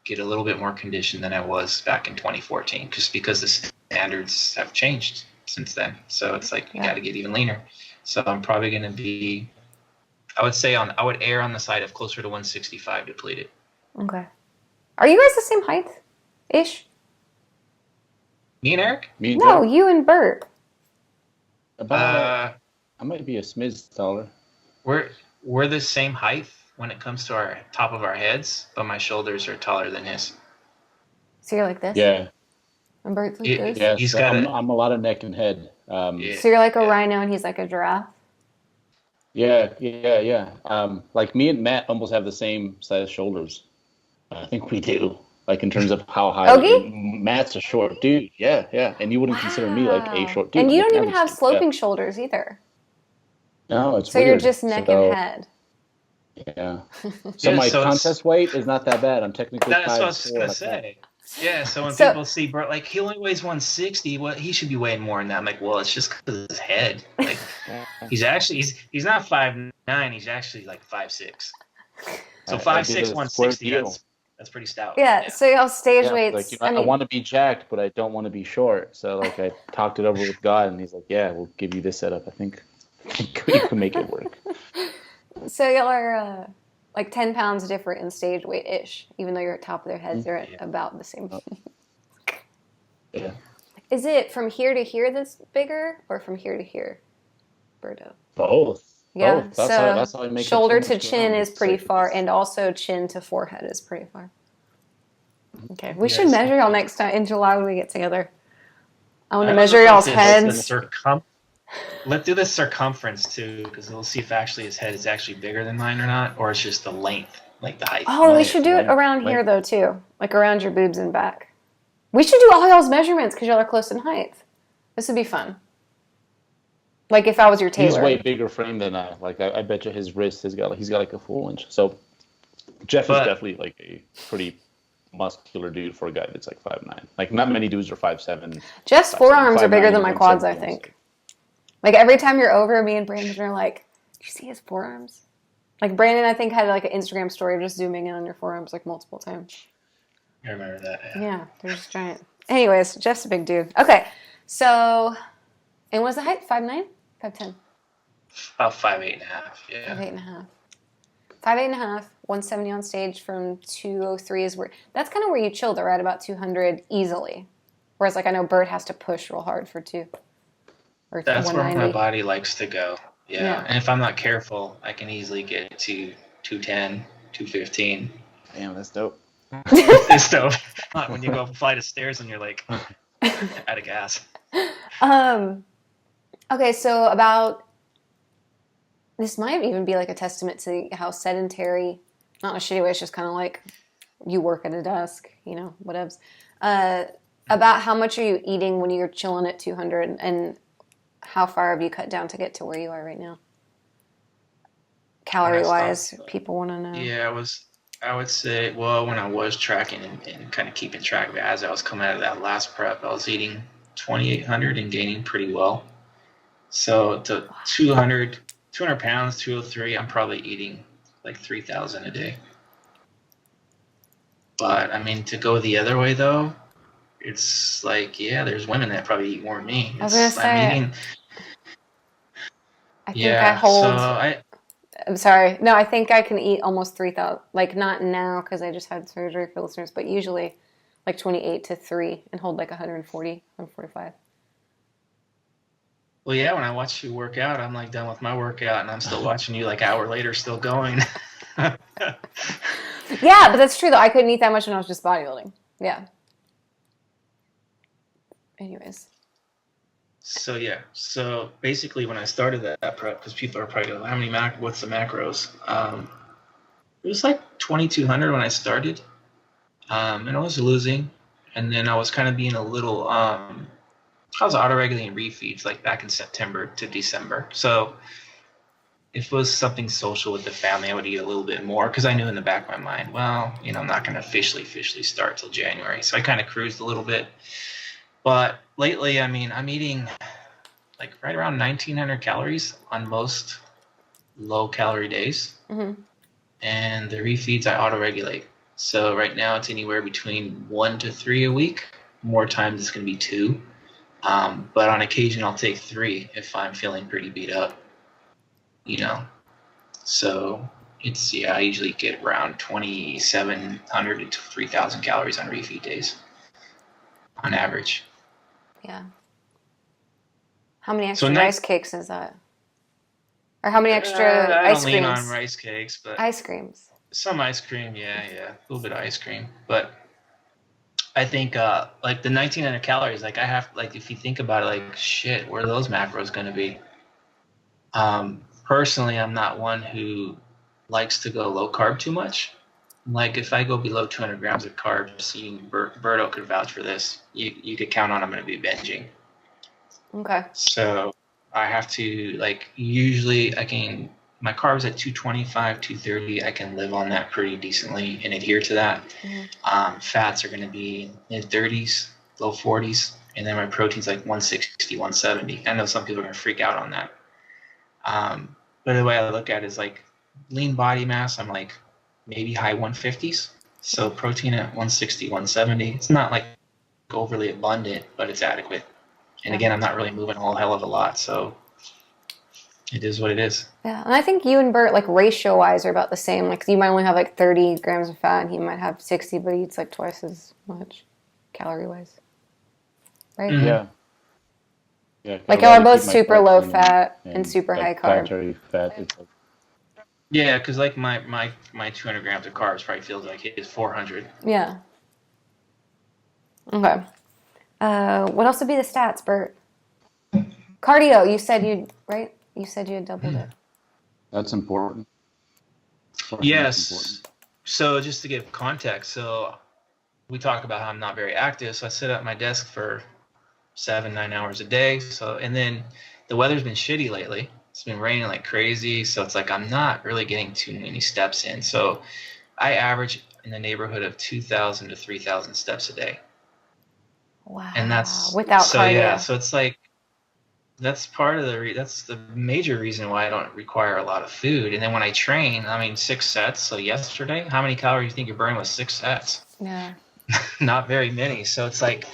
S2: get a little bit more conditioned than I was back in 2014, just because the standards have changed since then. So it's like you got to get even leaner. So I'm probably going to be, I would err on the side of closer to 165 depleted.
S1: Okay. Are you guys the same height-ish?
S2: Me and Eric?
S1: No, you and Bert.
S3: I might be a smidge taller.
S2: We're the same height when it comes to our top of our heads, but my shoulders are taller than his.
S1: So you're like this?
S3: Yeah.
S1: And Bert's like this?
S3: Yeah, I'm a lot of neck and head.
S1: So you're like a rhino and he's like a giraffe?
S3: Yeah. Like me and Matt almost have the same size shoulders. I think we do. Like in terms of how high.
S1: Okay.
S3: Matt's a short dude. Yeah. And you wouldn't consider me like a short dude.
S1: And you don't even have sloping shoulders either.
S3: No, it's
S1: so
S3: weird.
S1: You're just neck and head.
S3: Yeah. So my contest weight is not that bad. I'm technically 5'4".
S2: That's what I was just going to say. Yeah, so when people see Bert, like, he only weighs 160, he should be weighing more than that. I'm like, well, it's just because of his head. Like, he's not 5'9", he's actually like 5'6". So 5'6", 160, that's pretty stout.
S1: Yeah, so y'all stage weights.
S3: Like, I want to be jacked, but I don't want to be short. So, like, I talked it over with God, and he's like, yeah, we'll give you this setup. I think you can make it work.
S1: So y'all are like 10 pounds different in stage weight-ish, even though you're at top of their heads, you're at about the same.
S3: Yeah.
S1: Is it from here to here that's bigger, or from here to here, Berto?
S3: Both.
S1: Yeah,
S3: Both. That's how I make
S1: shoulder to chin is pretty far, and also chin to forehead is pretty far. Okay, we should measure y'all next time in July when we get together. I want to measure y'all's heads.
S2: Let's do the circumference too, because we'll see if actually his head is actually bigger than mine or not, or it's just the length, like the height.
S1: Oh, we should do it around here though too, like around your boobs and back. We should do all y'all's measurements because y'all are close in height. This would be fun. Like if I was your tailor.
S3: He's way bigger frame than I. Like I bet you his wrist he's got like a full inch. So Jeff is definitely like a pretty muscular dude for a guy that's like 5'9". Like not many dudes are 5'7".
S1: Jeff's forearms are bigger than my quads, I think. Like every time you're over, me and Brandon are like, "Do you see his forearms?" Like Brandon, I think had like an Instagram story of just zooming in on your forearms like multiple times.
S2: I remember that.
S1: Yeah, they're just giant. Anyways, Jeff's a big dude. Okay, so and what's the height? 5'9", 5'10"?
S2: About 5'8.5". Yeah.
S1: 5'8.5". 5'8.5", 170 on stage from 203 is where that's kind of where you chill though, right? About 200 easily. Whereas like I know Bert has to push real hard for 2. Or
S2: that's where my body likes to go. Yeah. And if I'm not careful, I can easily get to 210, 215.
S3: Damn, that's dope.
S2: It's dope. When you go up a flight of stairs and you're like out of gas.
S1: Okay, so about this might even be like a testament to how sedentary, not in a shitty way, it's just kind of like you work at a desk, whatevs. About how much are you eating when you're chilling at 200 and how far have you cut down to get to where you are right now? Calorie-wise, people want to know.
S2: Yeah, I would say, well, when I was tracking and kind of keeping track of it, as I was coming out of that last prep, I was eating 2,800 and gaining pretty well. So to 200 pounds, 203, I'm probably eating like 3,000 a day. But I mean, to go the other way though, it's like, yeah, there's women that probably eat more than me.
S1: I was gonna say, I think I hold. I'm sorry. No, I think I can eat almost 3,000. Like not now because I just had surgery for listeners, but usually like 28 to 3 and hold like 140, 145.
S2: Well, yeah, when I watch you work out, I'm like done with my workout and I'm still watching you like an hour later still going.
S1: Yeah, but that's true though. I couldn't eat that much when I was just bodybuilding. Yeah. Anyways.
S2: So basically when I started that prep, because people are probably going, what's the macros? It was like 2,200 when I started, and I was losing, and then I was kind of being a little, I was auto-regulating refeeds like back in September to December. So if it was something social with the family, I would eat a little bit more because I knew in the back of my mind, well, I'm not going to officially start till January. So I kind of cruised a little bit. But lately, I mean, I'm eating like right around 1,900 calories on most low-calorie days. Mm-hmm. And the refeeds, I auto-regulate. So right now, it's anywhere between 1 to 3 a week. More times, it's going to be 2. But on occasion, I'll take 3 if I'm feeling pretty beat up. So it's, I usually get around 2,700 to 3,000 calories on refeed days on average.
S1: Yeah. How many extra rice cakes is that? Or how many extra ice creams?
S2: I don't lean on rice cakes, but
S1: ice creams.
S2: Some ice cream, yeah, a little bit of ice cream. But I think like the 1,900 calories, like I have, like if you think about it, like shit, where are those macros going to be? Personally, I'm not one who likes to go low carb too much. Like if I go below 200 grams of carbs, Berto could vouch for this. You could count on I'm going to be binging.
S1: Okay. So
S2: I have to usually my carbs at 225, 230. I can live on that pretty decently and adhere to that. Mm-hmm. Fats are going to be mid 30s, low 40s, and then my protein's like 160, 170. I know some people are going to freak out on that. But the way I look at it is like lean body mass. I'm like maybe high 150s. So protein at 160, 170. It's not like overly abundant, but it's adequate. And again, I'm not really moving a whole hell of a lot. So it is what it is.
S1: Yeah. And I think you and Bert, like ratio wise, are about the same. Like you might only have like 30 grams of fat and he might have 60, but he eats like twice as much calorie wise. Right?
S3: Mm-hmm. Yeah. Yeah,
S1: like y'all are both super low fat and super high carb.
S2: Yeah, because like my 200 grams of carbs probably feels like his 400.
S1: Yeah. Okay. What else would be the stats, Bert? Cardio. You said right? You said you had doubled it.
S3: That's important.
S2: Yes. Important. So just to give context, so we talk about how I'm not very active. So I sit at my desk for 7-9 hours a day. So, and then the weather's been shitty lately. It's been raining like crazy. So it's like, I'm not really getting too many steps in. So I average in the neighborhood of 2,000 to 3,000 steps a day.
S1: Wow.
S2: And that's
S1: without cardio.
S2: Yeah. So it's like, that's part of that's the major reason why I don't require a lot of food. And then when I train, 6 sets. So yesterday, how many calories do you think you're burning with 6 sets?
S1: Yeah.
S2: Not very many. So it's like,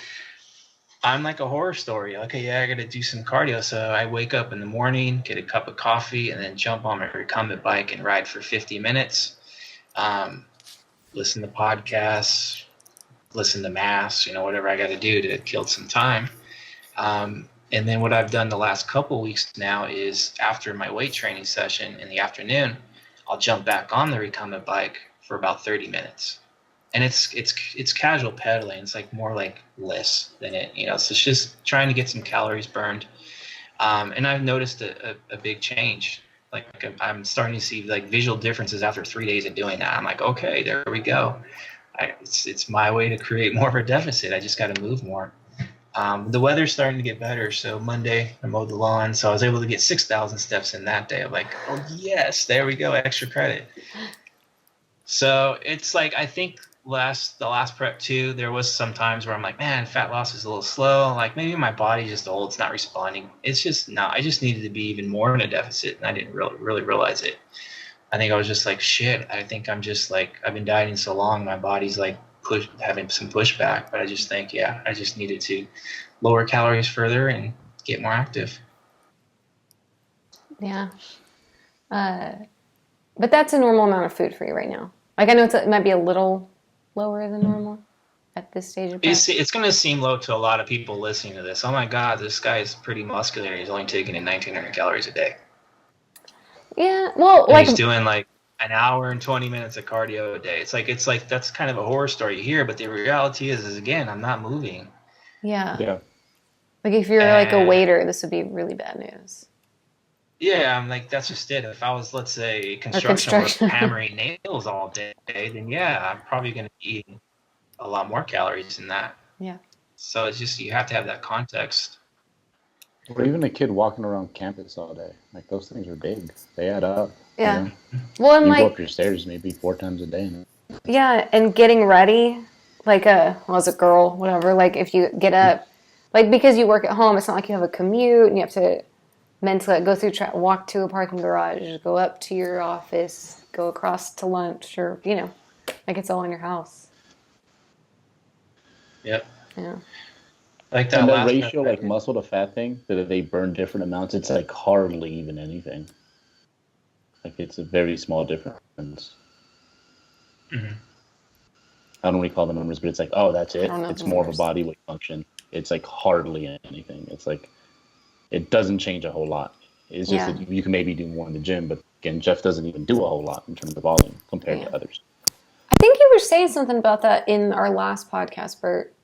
S2: I'm like a horror story. Okay, yeah, I got to do some cardio. So I wake up in the morning, get a cup of coffee, and then jump on my recumbent bike and ride for 50 minutes. Listen to podcasts, listen to mass, whatever I got to do to kill some time. And then what I've done the last couple weeks now is after my weight training session in the afternoon, I'll jump back on the recumbent bike for about 30 minutes. And it's casual pedaling. It's like more like less than it, so it's just trying to get some calories burned. And I've noticed a big change. Like I'm starting to see like visual differences after 3 days of doing that. I'm like, okay, there we go. It's my way to create more of a deficit. I just got to move more. The weather's starting to get better, so Monday I mowed the lawn, so I was able to get 6,000 steps in that day. I'm like, oh yes, there we go, extra credit. So it's like, I think the last prep too, there was some times where I'm like, man, fat loss is a little slow. Like maybe my body's just old, it's not responding. It's just no, I just needed to be even more in a deficit, and I didn't really realize it. I think I was just like, shit, I think I'm just like, I've been dieting so long, my body's like having some pushback. But I just think, yeah, I just needed to lower calories further and get more active.
S1: Yeah. But that's a normal amount of food for you right now. Like I know it might be a little lower than normal at this stage of prep.
S2: It's going to seem low to a lot of people listening to this. Oh my God, this guy is pretty muscular. He's only taking in 1,900 calories a day.
S1: Yeah, well,
S2: and like he's doing like an hour and 20 minutes of cardio a day. It's like that's kind of a horror story you hear, but the reality is again, I'm not moving.
S1: Yeah.
S3: Yeah.
S1: Like if you're like a waiter, this would be really bad news.
S2: Yeah, I'm like, that's just it. If I was, let's say, construction work, hammering nails all day, then yeah, I'm probably going to be eating a lot more calories than that.
S1: Yeah.
S2: So it's just, you have to have that context.
S3: Or even a kid walking around campus all day. Like those things are big. They add up.
S1: Yeah.
S3: You know?
S1: Well, and
S3: you
S1: like
S3: go up your stairs maybe 4 times a day.
S1: Yeah, and getting ready, like as a girl, whatever. Like if you get up, like because you work at home, it's not like you have a commute and you have to mentally go through, walk to a parking garage, go up to your office, go across to lunch, or like it's all in your house.
S2: Yep.
S1: Yeah.
S2: Like that.
S3: And that ratio, like muscle to fat thing, that they burn different amounts. It's like hardly even anything. Like it's a very small difference.
S2: Mm-hmm.
S3: I don't recall the numbers, but it's like, oh, that's it. It's more of a body weight function. It's like hardly anything. It's like it doesn't change a whole lot. It's just that you can maybe do more in the gym, but again, Jeff doesn't even do a whole lot in terms of volume compared to others.
S1: I think you were saying something about that in our last podcast, Bert.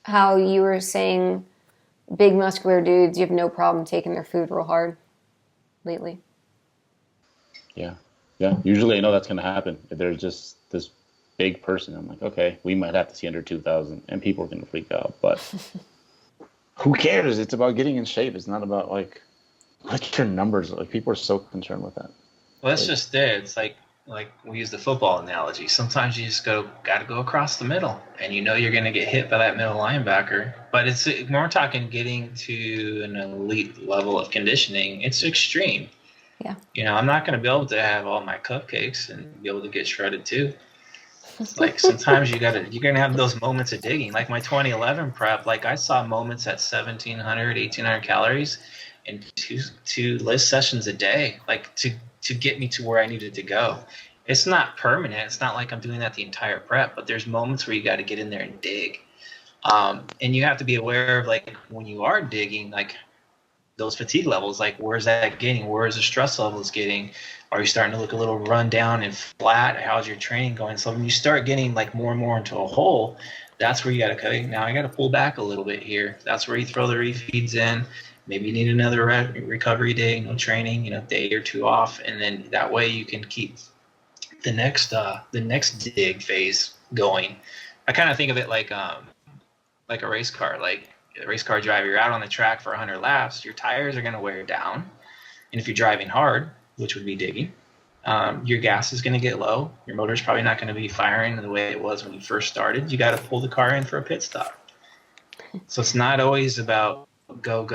S1: How you were saying big muscular dudes, you have no problem taking their food real hard lately.
S3: Yeah. Usually I know that's going to happen. If there's just this big person, I'm like, okay, we might have to see under 2,000, and people are going to freak out. But who cares? It's about getting in shape. It's not about like what's your numbers. Like people are so concerned with that.
S2: Well, that's just it. It's like we use the football analogy. Sometimes you just got to go across the middle, and you're going to get hit by that middle linebacker. But when we're talking getting to an elite level of conditioning, it's extreme.
S1: Yeah.
S2: I'm not going to be able to have all my cupcakes and be able to get shredded too. Like sometimes you're going to have those moments of digging. Like my 2011 prep, like I saw moments at 1,700, 1,800 calories in two list sessions a day, like to get me to where I needed to go. It's not permanent. It's not like I'm doing that the entire prep, but there's moments where you got to get in there and dig. And you have to be aware of like when you are digging, like those fatigue levels, like where's that getting? Where is the stress levels getting? Are you starting to look a little run down and flat? How's your training going? So when you start getting like more and more into a hole, that's where you got to cut. Now I got to pull back a little bit here. That's where you throw the refeeds in. Maybe you need another recovery day, training, day or two off, and then that way you can keep the next dig phase going. I kind of think of it like a race car. Like a race car driver, you're out on the track for 100 laps. Your tires are going to wear down, and if you're driving hard, which would be digging, your gas is going to get low. Your motor's probably not going to be firing the way it was when you first started. You got to pull the car in for a pit stop. So it's not always about go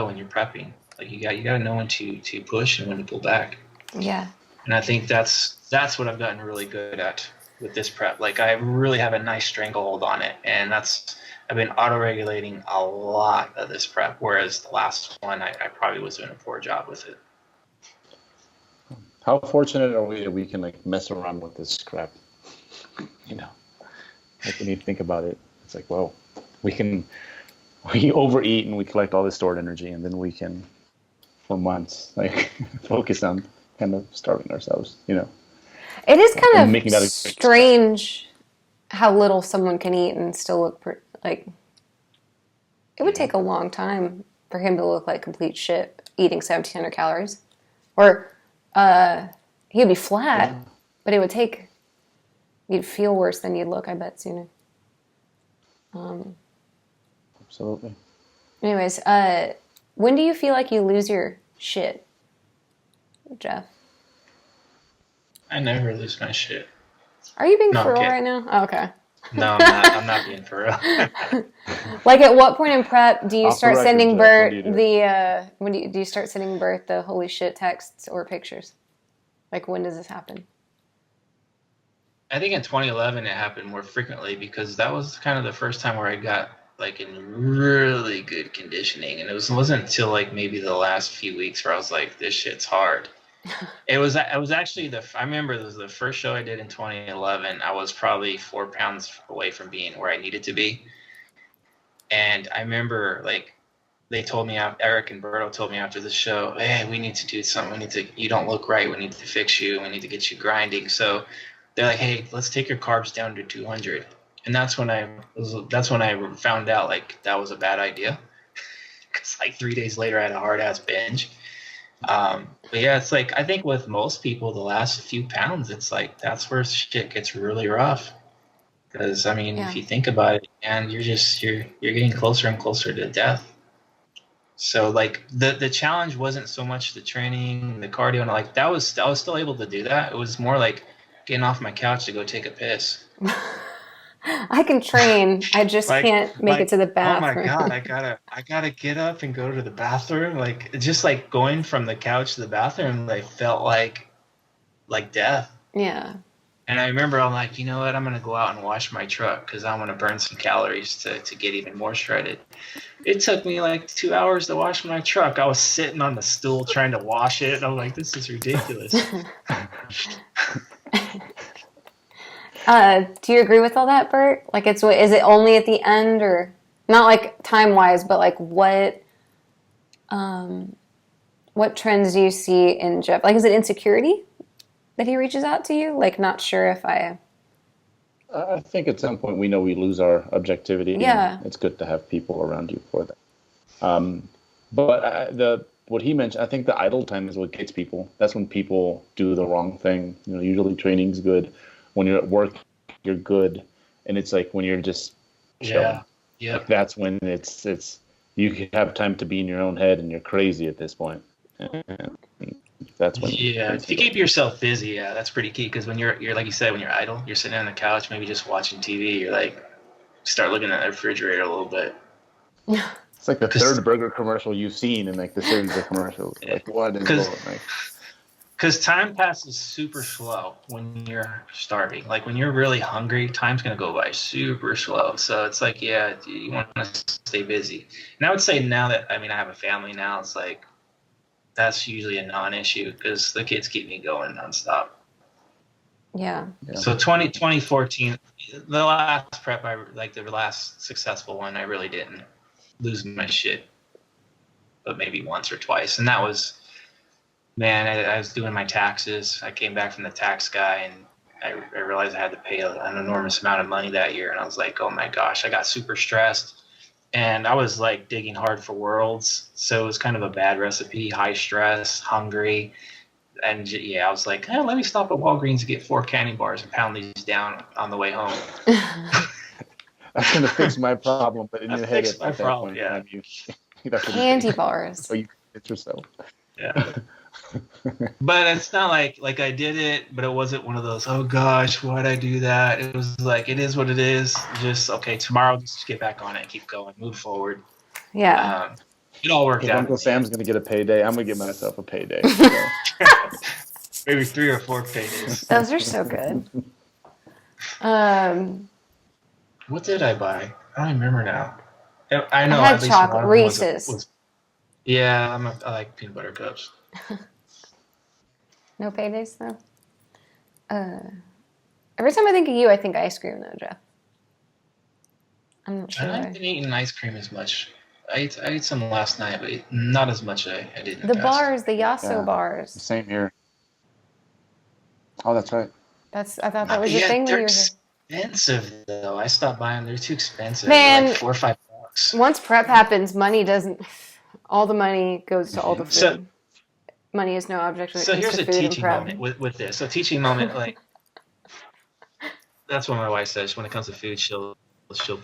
S2: when you're prepping. Like you got to know when to push and when to pull back.
S1: Yeah.
S2: And I think that's what I've gotten really good at with this prep. Like I really have a nice stranglehold on it, and I've been auto-regulating a lot of this prep, whereas the last one I probably was doing a poor job with it.
S3: How fortunate are we that we can like mess around with this crap? Like when you think about it, it's like, well, we overeat and we collect all this stored energy, and then we can, for months, like focus on kind of starving ourselves. It
S1: is kind of strange how little someone can eat and still look like. It would take a long time for him to look like complete shit eating 1,700 calories, or he'd be flat, but it would take. You'd feel worse than you'd look, I bet, sooner.
S3: Absolutely.
S1: Anyways, when do you feel like you lose your shit, Jeff?
S2: I never lose my shit.
S1: Are you being for real right now? Oh, okay.
S2: No, I'm not being for real.
S1: Like, at what point in prep do you start sending Bert
S3: do
S1: you start sending Bert the holy shit texts or pictures? Like, when does this happen?
S2: I think in 2011 it happened more frequently because that was kind of the first time where I got like in really good conditioning, and it wasn't until like maybe the last few weeks where I was like, this shit's hard. It was actually I remember it was the first show I did in 2011. I was probably 4 pounds away from being where I needed to be. And I remember like they told me, Eric and Berto told me after the show, hey, we need to do something. You don't look right. We need to fix you. We need to get you grinding. So they're like, hey, let's take your carbs down to 200. And that's when I found out like that was a bad idea. Because like 3 days later I had a hard ass binge. But yeah, it's like I think with most people, the last few pounds, it's like that's where shit gets really rough. Because I mean, if you think about it, and you're getting closer and closer to death. So like the challenge wasn't so much the training, the cardio, and like I was still able to do that. It was more like getting off my couch to go take a piss.
S1: I can train. I just can't make it to the bathroom.
S2: Oh my god, I gotta get up and go to the bathroom. Like just like going from the couch to the bathroom, like felt like death.
S1: Yeah.
S2: And I remember I'm like, you know what? I'm gonna go out and wash my truck because I want to burn some calories to get even more shredded. It took me like 2 hours to wash my truck. I was sitting on the stool trying to wash it. And I'm like, this is ridiculous.
S1: Do you agree with all that, Bert? Like, is it only at the end, or not like time-wise, but like what trends do you see in Jeff? Like, is it insecurity that he reaches out to you? Like, not sure if I
S3: think at some point we know we lose our objectivity.
S1: Yeah.
S3: And it's good to have people around you for that. But what he mentioned, I think the idle time is what gets people. That's when people do the wrong thing. You know, usually training's good. When you're at work, you're good, and it's like when you're just chilling.
S2: Yeah.
S3: Like that's when it's you have time to be in your own head, and you're crazy at this point. And that's when.
S2: Yeah, if you keep yourself busy, yeah, that's pretty key. Because when you're like you said, when you're idle, you're sitting on the couch, maybe just watching TV. You're like, start looking at the refrigerator a little bit.
S3: It's like the third burger commercial you've seen in like the series of commercials. Yeah. Like what is going on?
S2: Because time passes super slow when you're starving. Like when you're really hungry, time's going to go by super slow. So it's like, yeah, you want to stay busy. And I would say now that, I have a family now, it's like that's usually a non-issue because the kids keep me going nonstop.
S1: Yeah.
S2: So 2014, the last prep, the last successful one, I really didn't lose my shit, but maybe once or twice. And that was... Man, I was doing my taxes. I came back from the tax guy, and I realized I had to pay an enormous amount of money that year. And I was like, oh, my gosh, I got super stressed. And I was, like, digging hard for worlds. So it was kind of a bad recipe, high stress, hungry. And, yeah, I was like, let me stop at Walgreens and get 4 candy bars and pound these down on the way home.
S3: That's going to fix my problem. But in your head,
S2: my problem, yeah.
S1: Candy bars.
S3: So you hit yourself.
S2: Yeah. But it's not like I did it, but it wasn't one of those, oh gosh, why'd I do that? It was like, it is what it is. Just, okay, tomorrow, just get back on it, keep going, move forward.
S1: Yeah.
S2: It all worked out.
S3: Uncle Sam's going to get a payday. I'm going to get myself a payday.
S2: Maybe 3 or 4 paydays.
S1: Those are so good.
S2: What did I buy? I don't remember now. I know.
S1: I had chocolate Reese's.
S2: Yeah, I like peanut butter cups.
S1: No paydays though. Every time I think of you, I think ice cream though, Jeff. I'm not sure.
S2: I haven't been eating ice cream as much. I ate some last night, but not as much I did in the past.
S1: Bars, the Yasso bars.
S3: Same here. Oh, that's right.
S1: I thought that was your thing.
S2: They're expensive though. I stopped buying them. They're too expensive.
S1: Man,
S2: they're like $4 or $5.
S1: Once prep happens, money doesn't. All the money goes to all the food. Money is no object when it comes to food. So here's a teaching moment
S2: with this. So teaching moment, like that's what my wife says. When it comes to food, she'll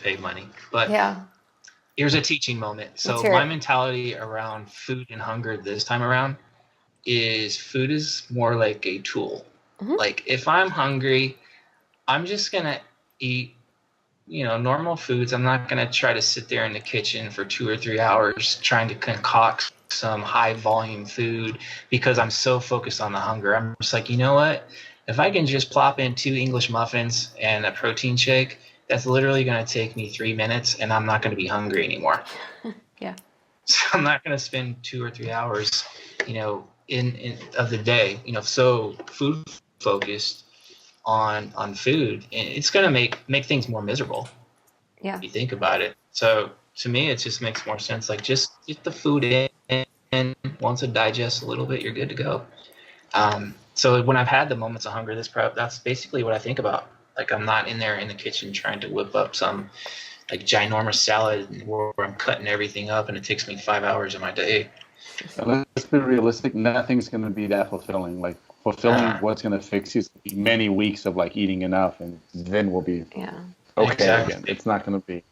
S2: pay money. But
S1: yeah,
S2: Here's a teaching moment. So my mentality around food and hunger this time around is food is more like a tool. Mm-hmm. Like if I'm hungry, I'm just going to eat, normal foods. I'm not going to try to sit there in the kitchen for 2 or 3 hours trying to concoct some high volume food because I'm so focused on the hunger. I'm just like, you know what? If I can just plop in 2 English muffins and a protein shake, that's literally going to take me 3 minutes and I'm not going to be hungry anymore.
S1: Yeah.
S2: So I'm not going to spend 2 or 3 hours, in of the day, so food focused on food, and it's going to make things more miserable.
S1: Yeah.
S2: If you think about it. So to me, it just makes more sense. Like just get the food in, and once it digests a little bit, you're good to go. So when I've had the moments of hunger, this prep, that's basically what I think about. Like I'm not in there in the kitchen trying to whip up some like ginormous salad where I'm cutting everything up and it takes me 5 hours of my day.
S3: Let's be realistic. Nothing's going to be that fulfilling. Like fulfilling what's going to fix you is many weeks of like eating enough, and then we'll be okay again. It's not going to be.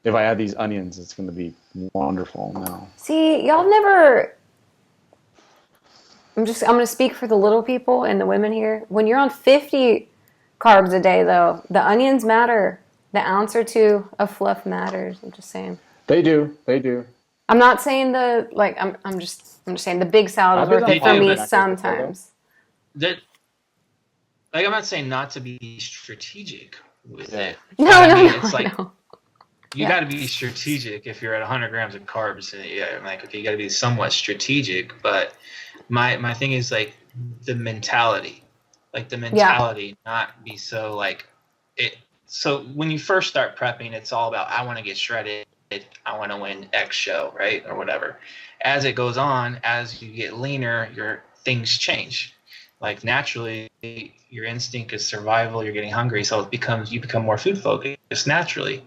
S3: If I add these onions, it's going to be wonderful now.
S1: See, y'all never. I'm going to speak for the little people and the women here. When you're on 50 carbs a day, though, the onions matter. The ounce or 2 of fluff matters. I'm just saying.
S3: They do.
S1: I'm not saying I'm just saying the big salad is worth it for me sometimes.
S2: I'm not saying not to be strategic with it.
S1: No.
S2: It's like you got to be strategic if you're at 100 grams of carbs. I'm like, okay, you got to be somewhat strategic. But my thing is like the mentality, not be so like it. So when you first start prepping, it's all about I want to get shredded. I want to win X show, right? Or whatever. As it goes on, as you get leaner, your things change. Like naturally, your instinct is survival. You're getting hungry, so you become more food focused naturally.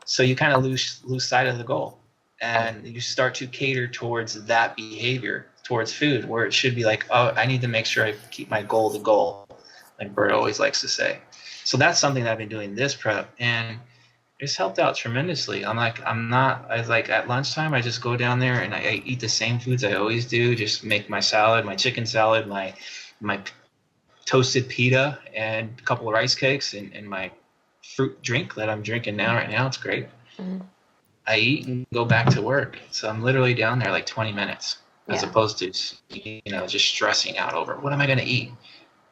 S2: So you kind of lose sight of the goal, and you start to cater towards that behavior, towards food, where it should be like, oh, I need to make sure I keep my goal the goal, like Bert always likes to say. So that's something that I've been doing this prep, and it's helped out tremendously. I was like at lunchtime, I just go down there and I eat the same foods I always do. Just make my salad, my chicken salad, my toasted pita, and a couple of rice cakes, and my fruit drink that I'm drinking right now. It's great. Mm-hmm. I eat and go back to work. So I'm literally down there like 20 minutes as opposed to, just stressing out over what am I going to eat?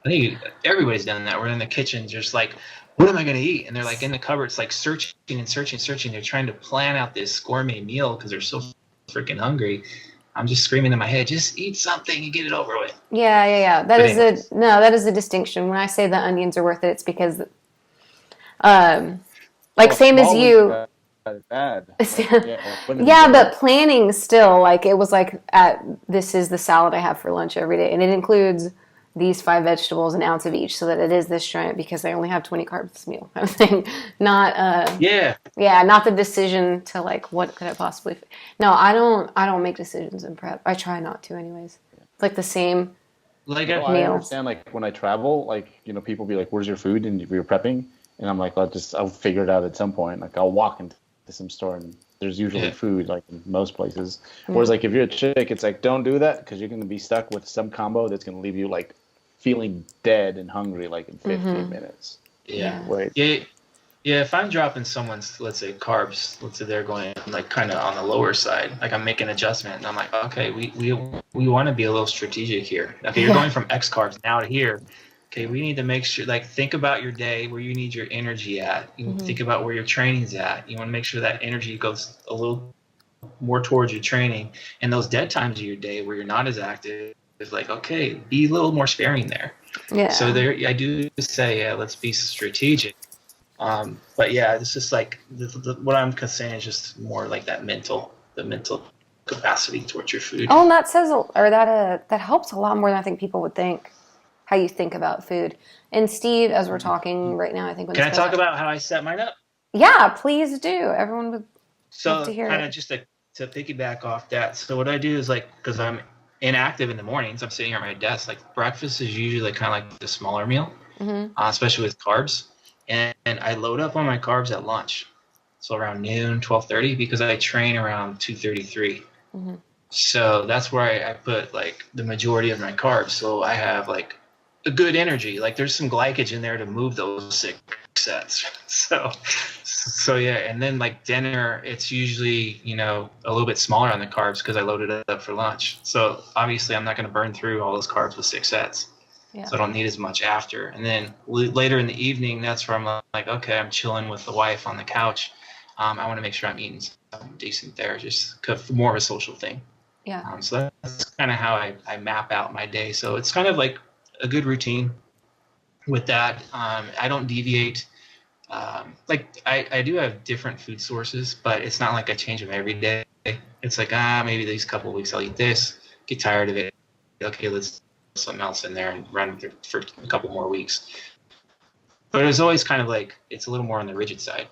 S2: I think everybody's done that. We're in the kitchen just like, what am I going to eat? And they're like in the cupboards, like searching. They're trying to plan out this gourmet meal because they're so freaking hungry. I'm just screaming in my head, just eat something and get it over with.
S1: Yeah. That is a distinction. When I say the onions are worth it, it's because, same as you.
S3: Bad.
S1: But planning still, like it was like this is the salad I have for lunch every day, and it includes these 5 vegetables, an ounce of each, so that it is this giant because I only have 20 carbs this meal kind of thing. Not not the decision to like what could I possibly No, I don't make decisions in prep. I try not to anyways. It's like the same
S3: like I understand like when I travel, like people be like, where's your food? And we were prepping, and I'm like, I'll figure it out at some point. Like I'll walk into some store and there's usually food like in most places. Whereas like if you're a chick, it's like don't do that because you're going to be stuck with some combo that's going to leave you like feeling dead and hungry like in 15 minutes.
S2: If I'm dropping someone's, let's say carbs, let's say they're going like kind of on the lower side, like I'm making an adjustment and I'm like, okay, we want to be a little strategic here. Okay, you're going from X carbs now to here. Okay, we need to make sure, like, think about your day, where you need your energy at. You think about where your training's at. You want to make sure that energy goes a little more towards your training. And those dead times of your day where you're not as active, is like, okay, be a little more sparing there. Yeah. So I do say, let's be strategic. But yeah, it's just like what I'm saying is just more like the mental capacity towards your food.
S1: Oh, and that helps a lot more than I think people would think. How you think about food. And Steve, as we're talking right now, I think...
S2: Can I talk about how I set mine up?
S1: Yeah, please do. Everyone would love to hear it.
S2: So kind of just to piggyback off that. So what I do is like, because I'm inactive in the mornings, I'm sitting here at my desk. Like breakfast is usually kind of like the smaller meal, especially with carbs. And I load up on my carbs at lunch. So around noon, 12:30, because I train around 2:33. Mm-hmm. So that's where I put like the majority of my carbs. So I have like a good energy. Like there's some glycogen in there to move those 6 sets. So yeah. And then like dinner, it's usually, a little bit smaller on the carbs because I loaded it up for lunch. So obviously I'm not going to burn through all those carbs with 6 sets. Yeah. So I don't need as much after. And then later in the evening, that's where I'm like, okay, I'm chilling with the wife on the couch. I want to make sure I'm eating something decent there, just more of a social thing.
S1: Yeah.
S2: So that's kind of how I map out my day. So it's kind of like a good routine with that. I don't deviate. Like I do have different food sources, but it's not like I change them every day. It's like, maybe these couple of weeks I'll eat this, get tired of it. Okay, let's put something else in there and run with it for a couple more weeks. But it was always kind of like, it's a little more on the rigid side.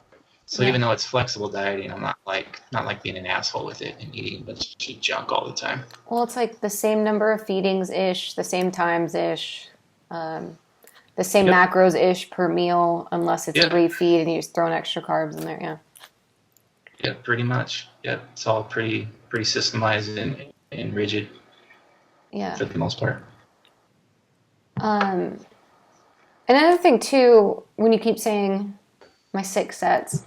S2: So even though it's flexible dieting, I'm not like being an asshole with it and eating a bunch of junk all the time.
S1: Well, it's like the same number of feedings-ish, the same times-ish, the same macros-ish per meal, unless it's a refeed and you just throw in extra carbs in there, yeah.
S2: Yeah, pretty much. Yeah, it's all pretty systemized and rigid.
S1: Yeah.
S2: For the most part.
S1: Another thing, too, when you keep saying my 6 sets,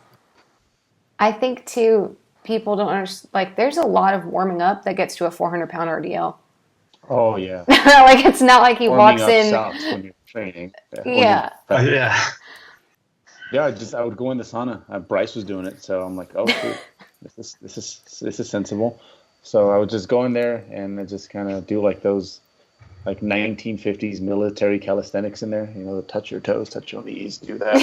S1: I think, too, people don't understand, like, there's a lot of warming up that gets to a 400-pound RDL.
S3: Oh, yeah.
S1: Like, it's not like he walks in.
S3: Sucks when you're training.
S1: Yeah.
S2: Yeah.
S3: Yeah, I would go in the sauna. Bryce was doing it, so I'm like, oh, cool. This is sensible. So I would just go in there and just kind of do like those, like 1950s military calisthenics in there. Touch your toes, touch your knees, do that.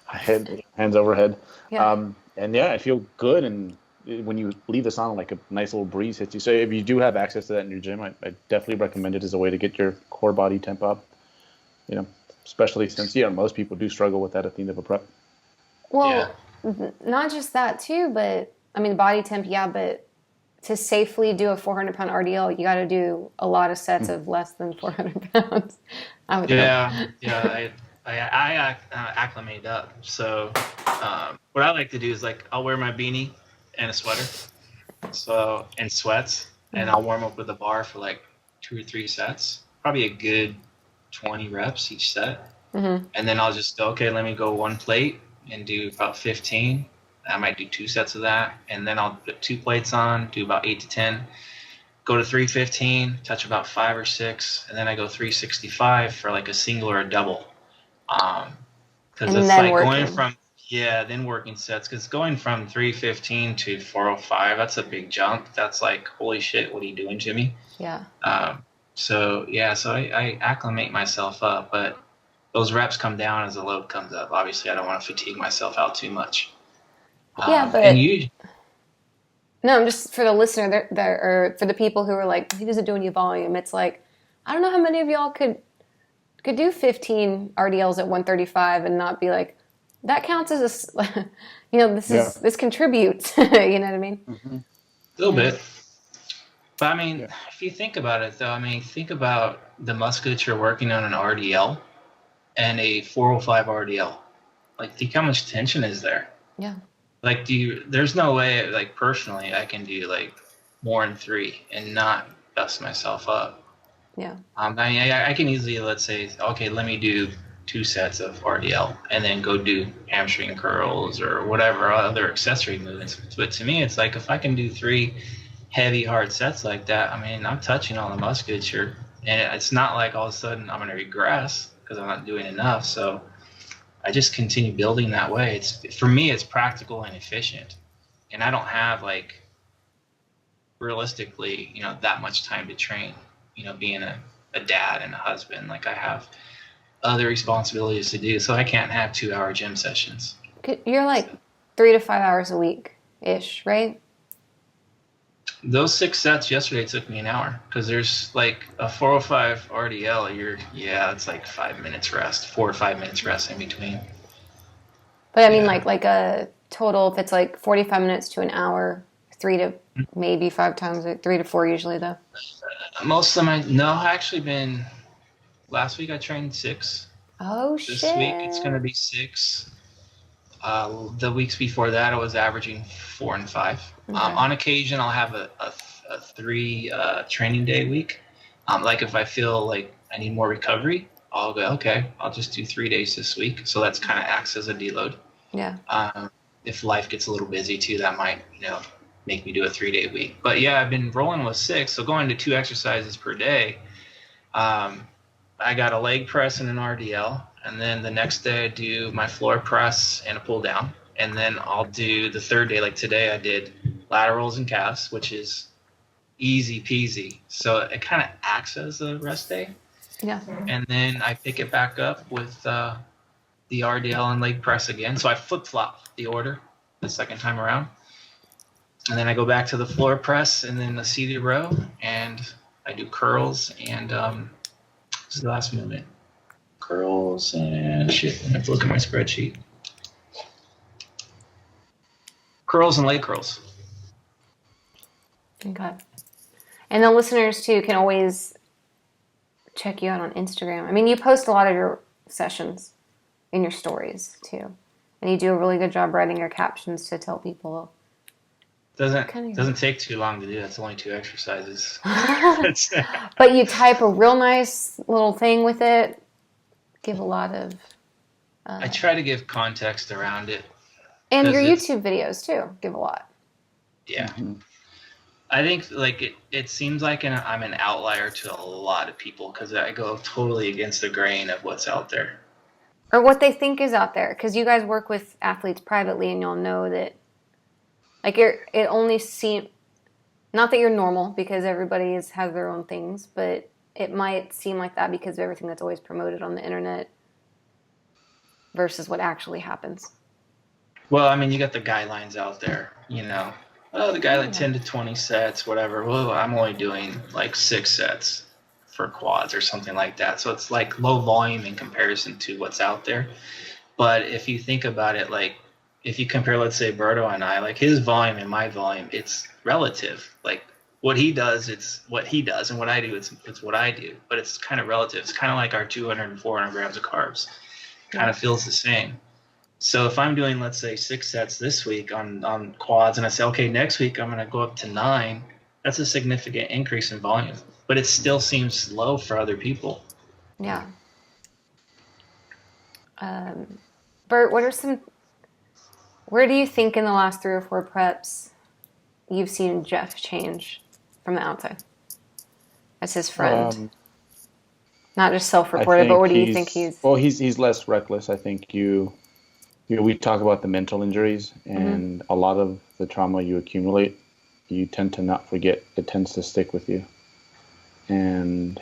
S3: Hands overhead. Yeah. And yeah, I feel good. And when you leave the sauna, like a nice little breeze hits you. So if you do have access to that in your gym, I definitely recommend it as a way to get your core body temp up. Especially since most people do struggle with that at the end of a prep.
S1: Well, not just that too, but I mean body temp, but to safely do a 400-pound RDL, you got to do a lot of sets of less than 400 pounds. I would
S2: think. I acclimate up. So what I like to do is like I'll wear my beanie and a sweater, and sweats, and I'll warm up with a bar for like 2 or 3 sets, probably a good 20 reps each set. Mm-hmm. And then I'll just go, okay, let me go 1 plate and do about 15. I might do 2 sets of that, and then I'll put 2 plates on, do about 8 to 10. Go to 315, touch about 5 or 6, and then I go 365 for like a single or a double. Because it's like going from then working sets. Because going from 315 to 405, that's a big jump. That's like, holy shit, what are you doing to me?
S1: Yeah.
S2: So I acclimate myself up, but those reps come down as the load comes up. Obviously, I don't want to fatigue myself out too much.
S1: But no, I'm just for the listener there, or for the people who are like, he doesn't do any volume. It's like, I don't know how many of y'all could do 15 RDLs at 135 and not be like, that counts as a, this contributes. You know what I mean?
S2: Mm-hmm. A little bit. But I mean, if you think about it, though, think about the musculature working on an RDL and a 405 RDL. Like, think how much tension is there.
S1: Yeah.
S2: Like, there's no way, like, personally, I can do, like, more than 3 and not bust myself up.
S1: Yeah.
S2: I can easily, let's say, okay, let me do 2 sets of RDL and then go do hamstring curls or whatever other accessory movements. But to me, it's like, if I can do 3 heavy, hard sets like that, I'm touching all the musculature. And it's not like all of a sudden I'm going to regress because I'm not doing enough. So I just continue building that way. For me, it's practical and efficient. And I don't have, like, realistically, that much time to train, being a dad and a husband. Like, I have other responsibilities to do, so I can't have 2-hour gym sessions.
S1: You're like 3 to 5 hours a week-ish, right?
S2: Those 6 sets yesterday took me an hour because there's like a 405 RDL. It's like 5 minutes rest, 4 or 5 minutes rest in between.
S1: But I mean, like a total, if it's like 45 minutes to an hour, 3 to maybe 5 times, 3 to 4 usually though.
S2: Most of them, last week I trained 6.
S1: Oh, shit.
S2: This week it's going to be 6. The weeks before that, I was averaging 4 and 5. Okay. On occasion, I'll have a 3 training day week. Like if I feel like I need more recovery, I'll go, okay, I'll just do 3 days this week. So that's kind of acts as a deload.
S1: Yeah.
S2: If life gets a little busy too, that might, make me do a 3-day week. But yeah, I've been rolling with 6. So going to 2 exercises per day. I got a leg press and an RDL. And then the next day I do my floor press and a pull down. And then I'll do the 3rd day, like today I did laterals and calves, which is easy peasy. So it kind of acts as a rest day.
S1: Yeah.
S2: And then I pick it back up with the RDL and leg press again. So I flip-flop the order the second time around. And then I go back to the floor press and then the seated row. And I do curls and this is the last movement. Curls and shit. I have to look at my spreadsheet. Curls and leg curls.
S1: Okay. And the listeners too can always check you out on Instagram. I mean, you post a lot of your sessions in your stories too, and you do a really good job writing your captions to tell people.
S2: Doesn't take too long to do. It's only 2 exercises.
S1: But you type a real nice little thing with it. Give a lot of.
S2: I try to give context around it.
S1: And your YouTube videos too give a lot.
S2: Yeah. Mm-hmm. I think it seems like I'm an outlier to a lot of people because I go totally against the grain of what's out there.
S1: Or what they think is out there. Because you guys work with athletes privately and you'll know that it only seems, not that you're normal because everybody has their own things, but it might seem like that because of everything that's always promoted on the internet versus what actually happens.
S2: Well, I mean, you got the guidelines out there, the guy like 10 to 20 sets, whatever. Well, I'm only doing like 6 sets for quads or something like that. So it's like low volume in comparison to what's out there. But if you think about it, like if you compare, let's say, Alberto and I, like his volume and my volume, it's relative. Like what he does, it's what he does. And what I do, it's what I do. But it's kind of relative. It's kind of like our 200 and 400 grams of carbs. Kind of feels the same. So if I'm doing, let's say, 6 sets this week on quads, and I say, okay, next week I'm going to go up to 9, that's a significant increase in volume. But it still seems low for other people.
S1: Yeah. Bert, where do you think in the last 3 or 4 preps you've seen Jeff change from the outside as his friend? Not just self-reported, but what do you think he's...
S3: Well, he's less reckless. I think we talk about the mental injuries and a lot of the trauma you accumulate, you tend to not forget. It tends to stick with you. And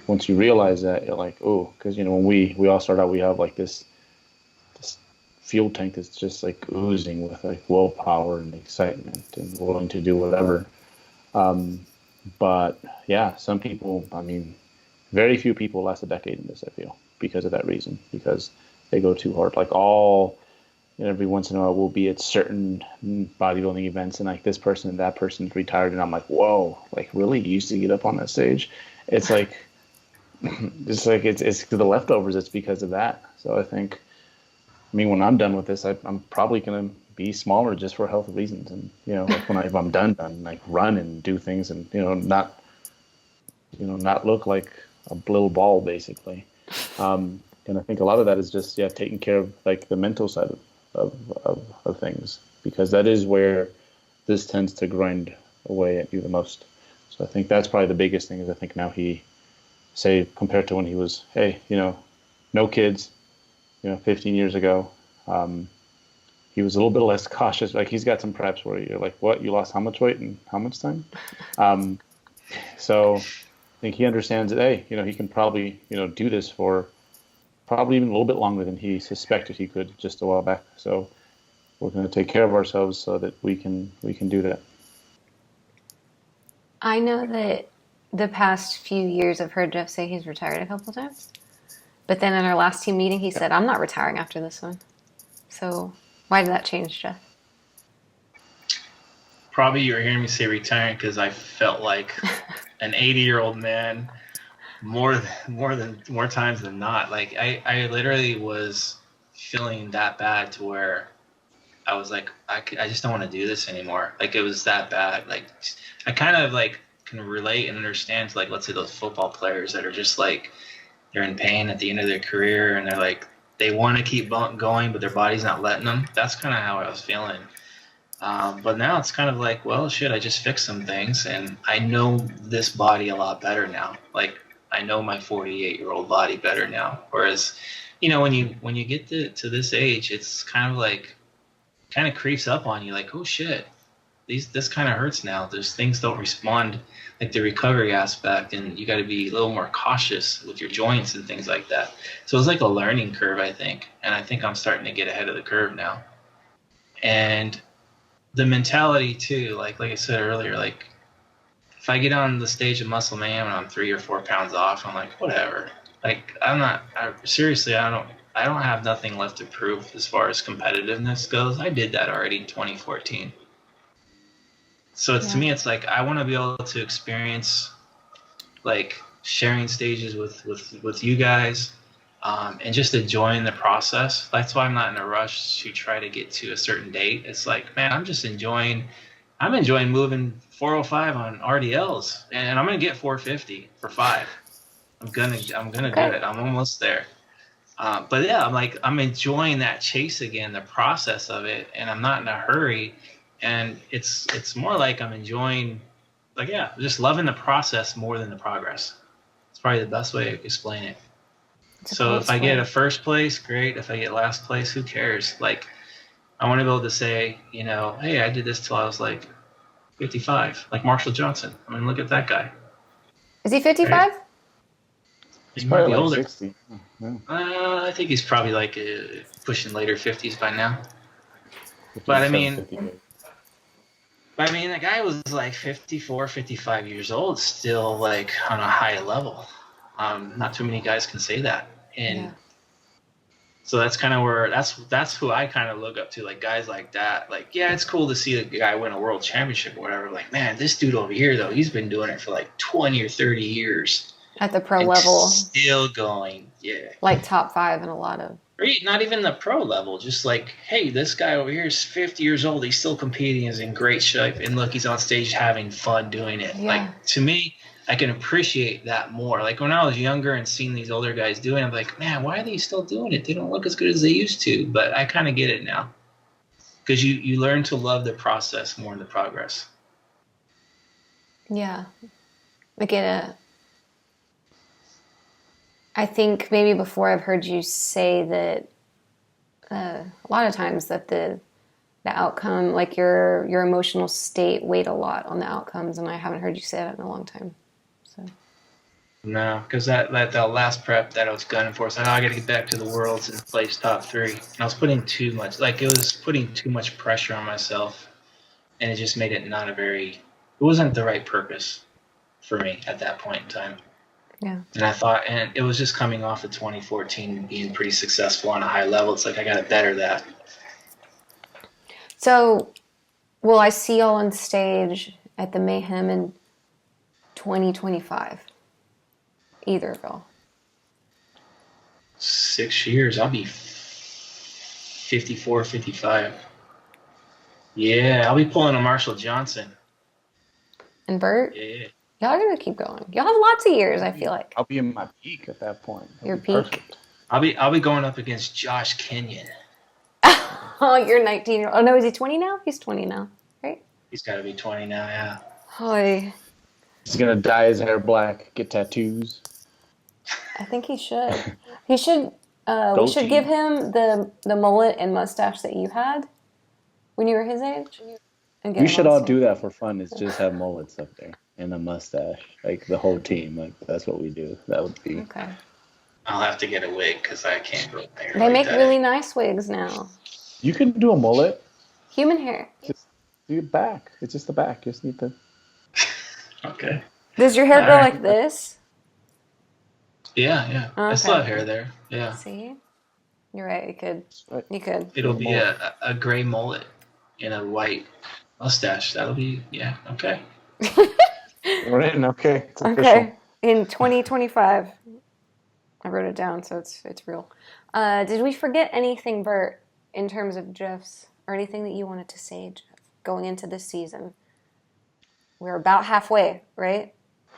S3: once you realize that, you're like, oh, because, when we all start out, we have like this fuel tank that's just like oozing with like willpower and excitement and willing to do whatever. But yeah, some people, I mean, very few people last a decade in this, I feel, because of that reason, because they go too hard. Like every once in a while we'll be at certain bodybuilding events and like this person and that person's retired and I'm like, whoa, like really? You used to get up on that stage? It's like, it's the leftovers. It's because of that. So I think, when I'm done with this, I'm probably going to be smaller just for health reasons. And, like if I'm done, like run and do things and, not look like a little ball basically. And I think a lot of that is just, taking care of like the mental side of things, because that is where this tends to grind away at you the most. So I think that's probably the biggest thing is I think now compared to when he was, hey, no kids, 15 years ago, he was a little bit less cautious. Like he's got some preps where you're like, what, you lost how much weight in how much time? So I think he understands that, hey, he can probably, do this for probably even a little bit longer than he suspected he could just a while back. So we're going to take care of ourselves so that we can do that.
S1: I know that the past few years I've heard Jeff say he's retired a couple times. But then in our last team meeting, he said, I'm not retiring after this one. So why did that change, Jeff?
S2: Probably you were hearing me say retiring because I felt like an 80-year-old man more times than not. Like I literally was feeling that bad to where I was like, I just don't want to do this anymore. Like, it was that bad. Like, I kind of like can relate and understand to, like, let's say those football players that are just like, they're in pain at the end of their career and they're like, they want to keep going, but their body's not letting them. That's kind of how I was feeling. But now it's kind of like, well, shit, I just fixed some things and I know this body a lot better now. Like, I know my 48-year-old body better now. Whereas, you know, when you get to this age, it's kind of like, kind of creeps up on you like, oh shit, this kind of hurts now. There's things don't respond, like the recovery aspect, and you got to be a little more cautious with your joints and things like that. So it's like a learning curve, I think, and I think I'm starting to get ahead of the curve now. And the mentality too, like I said earlier, like if I get on the stage of Muscle Man and I'm 3 or 4 pounds off, I'm like, whatever. Like, seriously, I don't have nothing left to prove as far as competitiveness goes. I did that already in 2014. So to me, it's like I want to be able to experience, like, sharing stages with you guys, and just enjoying the process. That's why I'm not in a rush to try to get to a certain date. It's like, man, I'm enjoying moving 405 on RDLs, and I'm gonna get 450 for 5. I'm gonna do it. I'm almost there. But yeah, I'm enjoying that chase again, the process of it, and I'm not in a hurry. And it's more like I'm enjoying, like, yeah, just loving the process more than the progress. It's probably the best way to explain it. So if I get a first place, great. If I get last place, who cares? Like, I want to be able to say, you know, hey, I did this till I was like 55, like Marshall Johnson. I mean, look at that guy.
S1: Is he 55?
S2: Right?
S3: He's probably like
S2: older.
S3: 60. Yeah.
S2: I think he's probably like pushing later 50s by now. But I mean, the guy was like 54, 55 years old, still like on a high level. Not too many guys can say that. And so that's kind of where, that's who I kind of look up to, like guys like that. Like, yeah, it's cool to see a guy win a world championship or whatever. Like, man, this dude over here, though, he's been doing it for like 20 or 30 years.
S1: At the pro level.
S2: Still going, yeah.
S1: Like top 5 in a lot of.
S2: Or not even the pro level, just like, hey, this guy over here is 50 years old. He's still competing, is in great shape, and look, he's on stage having fun doing it. Yeah. Like, to me, I can appreciate that more. Like, when I was younger and seeing these older guys doing it, I'm like, man, why are they still doing it? They don't look as good as they used to. But I kind of get it now. Because you learn to love the process more than the progress.
S1: Yeah. I think maybe before I've heard you say that a lot of times that the outcome, like your emotional state weighed a lot on the outcomes, and I haven't heard you say that in a long time. So.
S2: No, because that last prep that I was gunning for, so I got to get back to the Worlds and place top 3. And I was putting too much pressure on myself, and it just made it it wasn't the right purpose for me at that point in time.
S1: Yeah.
S2: And I thought, and it was just coming off of 2014 being pretty successful on a high level. It's like, I got to better that.
S1: So, will I see y'all on stage at the Mayhem in 2025? Either of y'all?
S2: 6 years. I'll be 54, 55. Yeah, I'll be pulling a Marshall Johnson.
S1: And Bert?
S2: Yeah.
S1: Y'all are going to keep going. Y'all have lots of years, I feel like.
S3: I'll be in my peak at that point.
S1: Your peak?
S3: Perfect.
S2: I'll be going up against Josh Kenyon.
S1: Oh, you're 19. Oh, no, is he 20 now? He's 20 now, right?
S2: He's got to be 20 now, yeah.
S1: Hoy.
S3: He's going to dye his hair black, get tattoos.
S1: I think he should. We should give him the mullet and mustache that you had when you were his age.
S3: We should all do that for fun. Is just have mullets up there and a mustache, like the whole team. Like that's what we do. That would be
S1: okay.
S2: I'll have to get a wig because I can't grow hair.
S1: They make really nice wigs now.
S3: You can do a mullet.
S1: Human hair.
S3: Just do it back. It's just the back. You just need to.
S2: Okay.
S1: Does your hair go like this?
S2: Yeah. Okay. I still have hair there. Yeah.
S1: See? You're right. You could.
S2: It'll be a gray mullet and a white mustache. That'll be, yeah, okay.
S3: We're in, okay. It's
S1: okay. In 2025. I wrote it down, so it's real. Did we forget anything, Bert, in terms of Jeff's, or anything that you wanted to say, Jeff, going into this season? We're about halfway, right?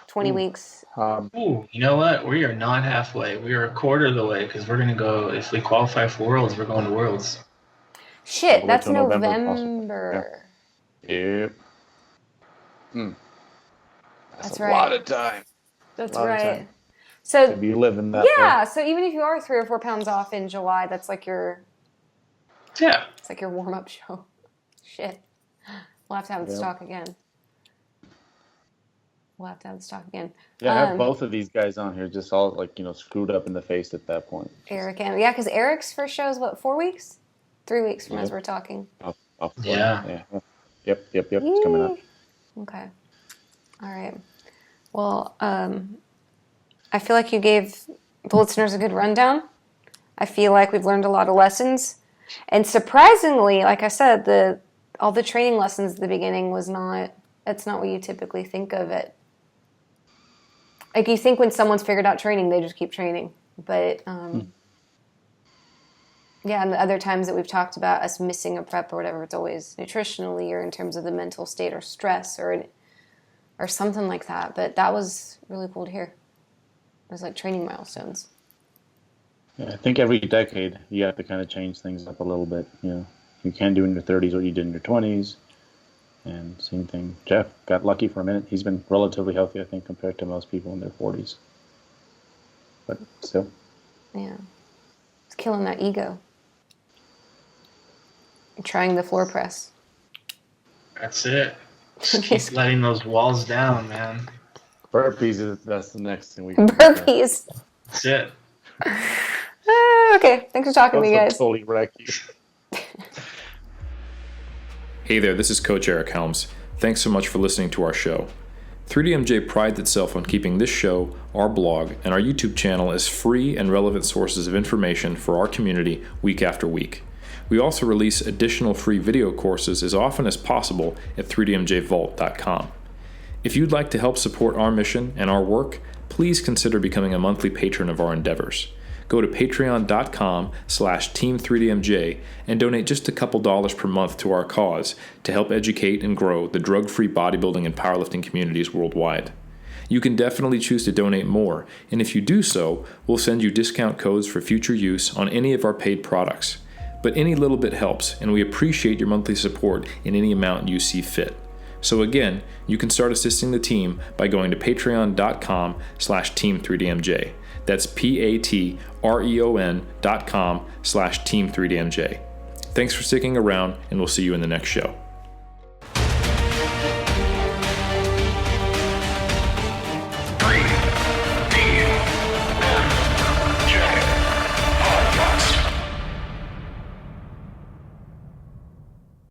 S1: 20 weeks.
S2: You know what? We are not halfway. We are a quarter of the way because we're going to go, if we qualify for Worlds, we're going to Worlds.
S1: Shit, that's November.
S3: Yep.
S1: That's
S3: a
S1: right.
S3: lot of time.
S1: That's right. So
S3: to be living that
S1: way.
S3: way.
S1: So even if you are 3 or 4 pounds off in July, that's like your it's like your warm-up show. Shit. We'll have to have the stock again.
S3: Yeah, I have both of these guys on here just all like, screwed up in the face at that point.
S1: Eric and because Eric's first show is what, 4 weeks? 3 weeks from as we're talking.
S2: Yeah.
S3: Yep. It's coming up.
S1: Okay. All right. Well, I feel like you gave the listeners a good rundown. I feel like we've learned a lot of lessons. And surprisingly, like I said, all the training lessons at the beginning that's not what you typically think of it. Like you think when someone's figured out training, they just keep training. But and the other times that we've talked about us missing a prep or whatever, it's always nutritionally or in terms of the mental state or stress or something like that. But that was really cool to hear. It was like training milestones.
S3: Yeah, I think every decade you have to kind of change things up a little bit. You can't do in your 30s what you did in your 20s. And same thing. Jeff got lucky for a minute. He's been relatively healthy, I think, compared to most people in their 40s. But still.
S1: Yeah. It's killing that ego. Trying the floor press.
S2: That's it. Just keep letting those walls down, man.
S3: Burpees, that's the next thing we can
S1: Burpees.
S2: That's it.
S1: Okay. Thanks for talking to me, guys.
S3: Totally wreck you.
S4: Hey there, this is Coach Eric Helms. Thanks so much for listening to our show. 3DMJ prides itself on keeping this show, our blog, and our YouTube channel as free and relevant sources of information for our community week after week. We also release additional free video courses as often as possible at 3dmjvault.com. If you'd like to help support our mission and our work, please consider becoming a monthly patron of our endeavors. Go to patreon.com/team3dmj and donate just a couple dollars per month to our cause to help educate and grow the drug-free bodybuilding and powerlifting communities worldwide. You can definitely choose to donate more, and if you do so, we'll send you discount codes for future use on any of our paid products. But any little bit helps, and we appreciate your monthly support in any amount you see fit. So again, you can start assisting the team by going to patreon.com/team3dmj. That's patreon.com/team3dmj. Thanks for sticking around, and we'll see you in the next show.